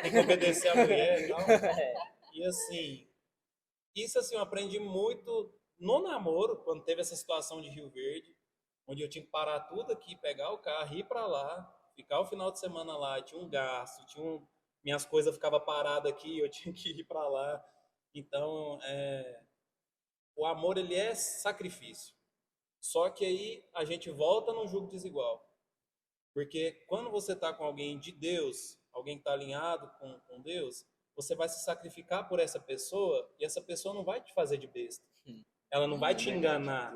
Tem que obedecer a mulher e tal. E assim, isso assim, eu aprendi muito no namoro, quando teve essa situação de Rio Verde, onde eu tinha que parar tudo aqui, pegar o carro, ir para lá, ficar o final de semana lá, tinha um gasto, minhas coisas ficavam paradas aqui, eu tinha que ir para lá. Então, o amor ele é sacrifício. Só que aí a gente volta num jugo desigual. Porque quando você está com alguém de Deus, alguém que está alinhado com Deus, você vai se sacrificar por essa pessoa e essa pessoa não vai te fazer de besta. Ela não vai te enganar.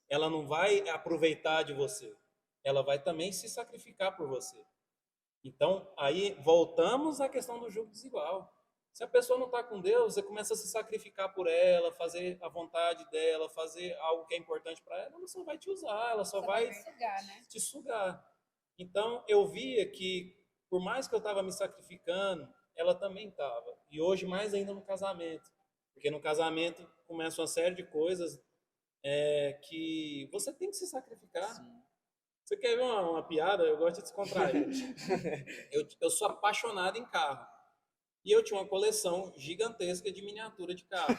Ela não vai aproveitar de você. Ela vai também se sacrificar por você. Então, aí voltamos à questão do jugo desigual. Se a pessoa não está com Deus, você começa a se sacrificar por ela, fazer a vontade dela, fazer algo que é importante para ela, ela só vai te usar, ela só vai sugar, né? te sugar. Então, eu via que, por mais que eu estava me sacrificando, ela também estava. E hoje, mais ainda no casamento. Porque no casamento começa uma série de coisas que você tem que se sacrificar. Sim. Você quer ver uma piada? Eu gosto de descontrair. Eu sou apaixonado em carro. E eu tinha uma coleção gigantesca de miniatura de carro.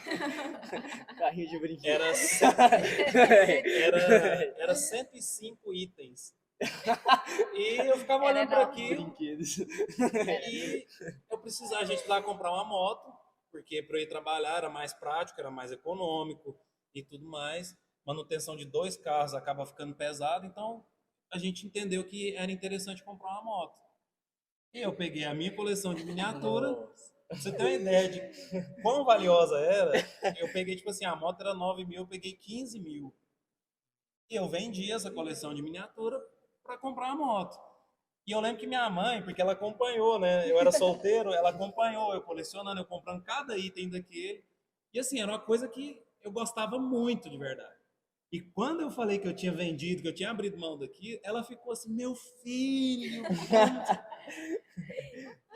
Carrinho de brinquedo. Era 105 itens. E eu ficava Era olhando para enorme. aquilo Brinquedos. e a gente precisava comprar uma moto, porque para eu ir trabalhar era mais prático, era mais econômico e tudo mais. Manutenção de 2 carros acaba ficando pesado, então a gente entendeu que era interessante comprar uma moto. E eu peguei a minha coleção de miniatura. Nossa. Pra você ter uma ideia de quão valiosa era, eu peguei, tipo assim, a moto era 9 mil, eu peguei 15 mil. E eu vendi essa coleção de miniatura para comprar a moto. E eu lembro que minha mãe, porque ela acompanhou, né? Eu era solteiro, ela acompanhou, eu colecionando, eu comprando cada item daquele. E assim, era uma coisa que eu gostava muito de verdade. E quando eu falei que eu tinha vendido, que eu tinha abrido mão daqui, ela ficou assim, meu filho, como...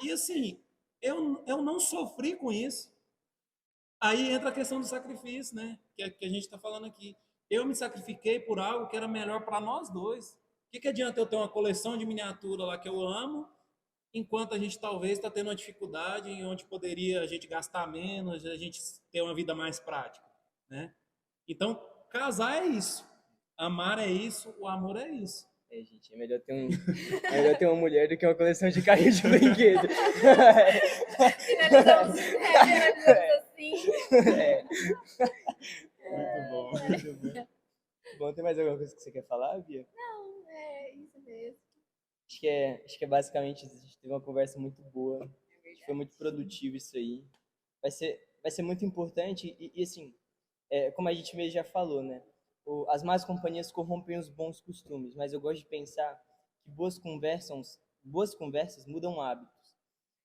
E assim, eu não sofri com isso. Aí entra a questão do sacrifício, né? Que a gente está falando aqui. Eu me sacrifiquei por algo que era melhor para nós dois. O que adianta eu ter uma coleção de miniatura lá que eu amo, enquanto a gente talvez está tendo uma dificuldade em onde poderia a gente gastar menos, a gente ter uma vida mais prática, né? Então, casar é isso. Amar é isso, o amor é isso. Gente, é melhor ter uma mulher do que uma coleção de carrinho de brinquedo. Finalizamos assim. É. Muito bom, muito bom. Bom, tem mais alguma coisa que você quer falar, Bia? Não, é isso mesmo. Acho que é basicamente isso. A gente teve uma conversa muito boa. Acho que foi muito produtivo isso aí. Vai ser muito importante e assim, como a gente mesmo já falou, né? As más companhias corrompem os bons costumes, mas eu gosto de pensar que boas conversas mudam hábitos.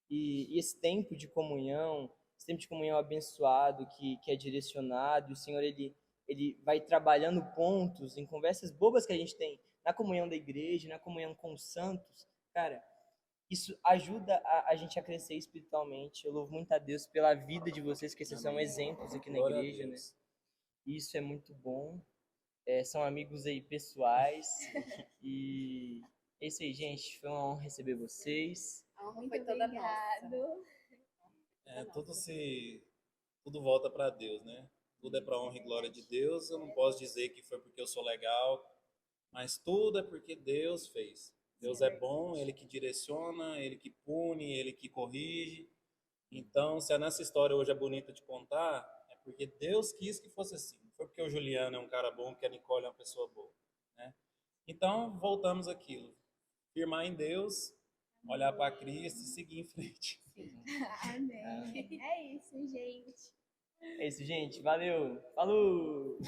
E esse tempo de comunhão, esse tempo de comunhão abençoado, que é direcionado, o Senhor, ele vai trabalhando pontos em conversas bobas que a gente tem na comunhão da igreja, na comunhão com os santos. Cara, isso ajuda a gente a crescer espiritualmente. Eu louvo muito a Deus pela vida de vocês, que esses são exemplos aqui na Glória a igreja, né? Deus. Isso é muito bom. São amigos aí pessoais. E é isso aí, gente. Foi uma honra receber vocês. A honra Muito foi toda nossa. obrigado. Tudo volta para Deus, né? Tudo é para honra e glória de Deus. Eu não posso dizer que foi porque eu sou legal, mas tudo é porque Deus fez. Deus é bom, Ele que direciona, Ele que pune, Ele que corrige. Então, se a nossa história hoje é bonita de contar, é porque Deus quis que fosse assim. Não foi porque o Juliano é um cara bom, que a Nicole é uma pessoa boa, né? Então, voltamos àquilo. Firmar em Deus, olhar para Cristo e seguir em frente. Amém. É isso, gente. É isso, gente. Valeu. Falou!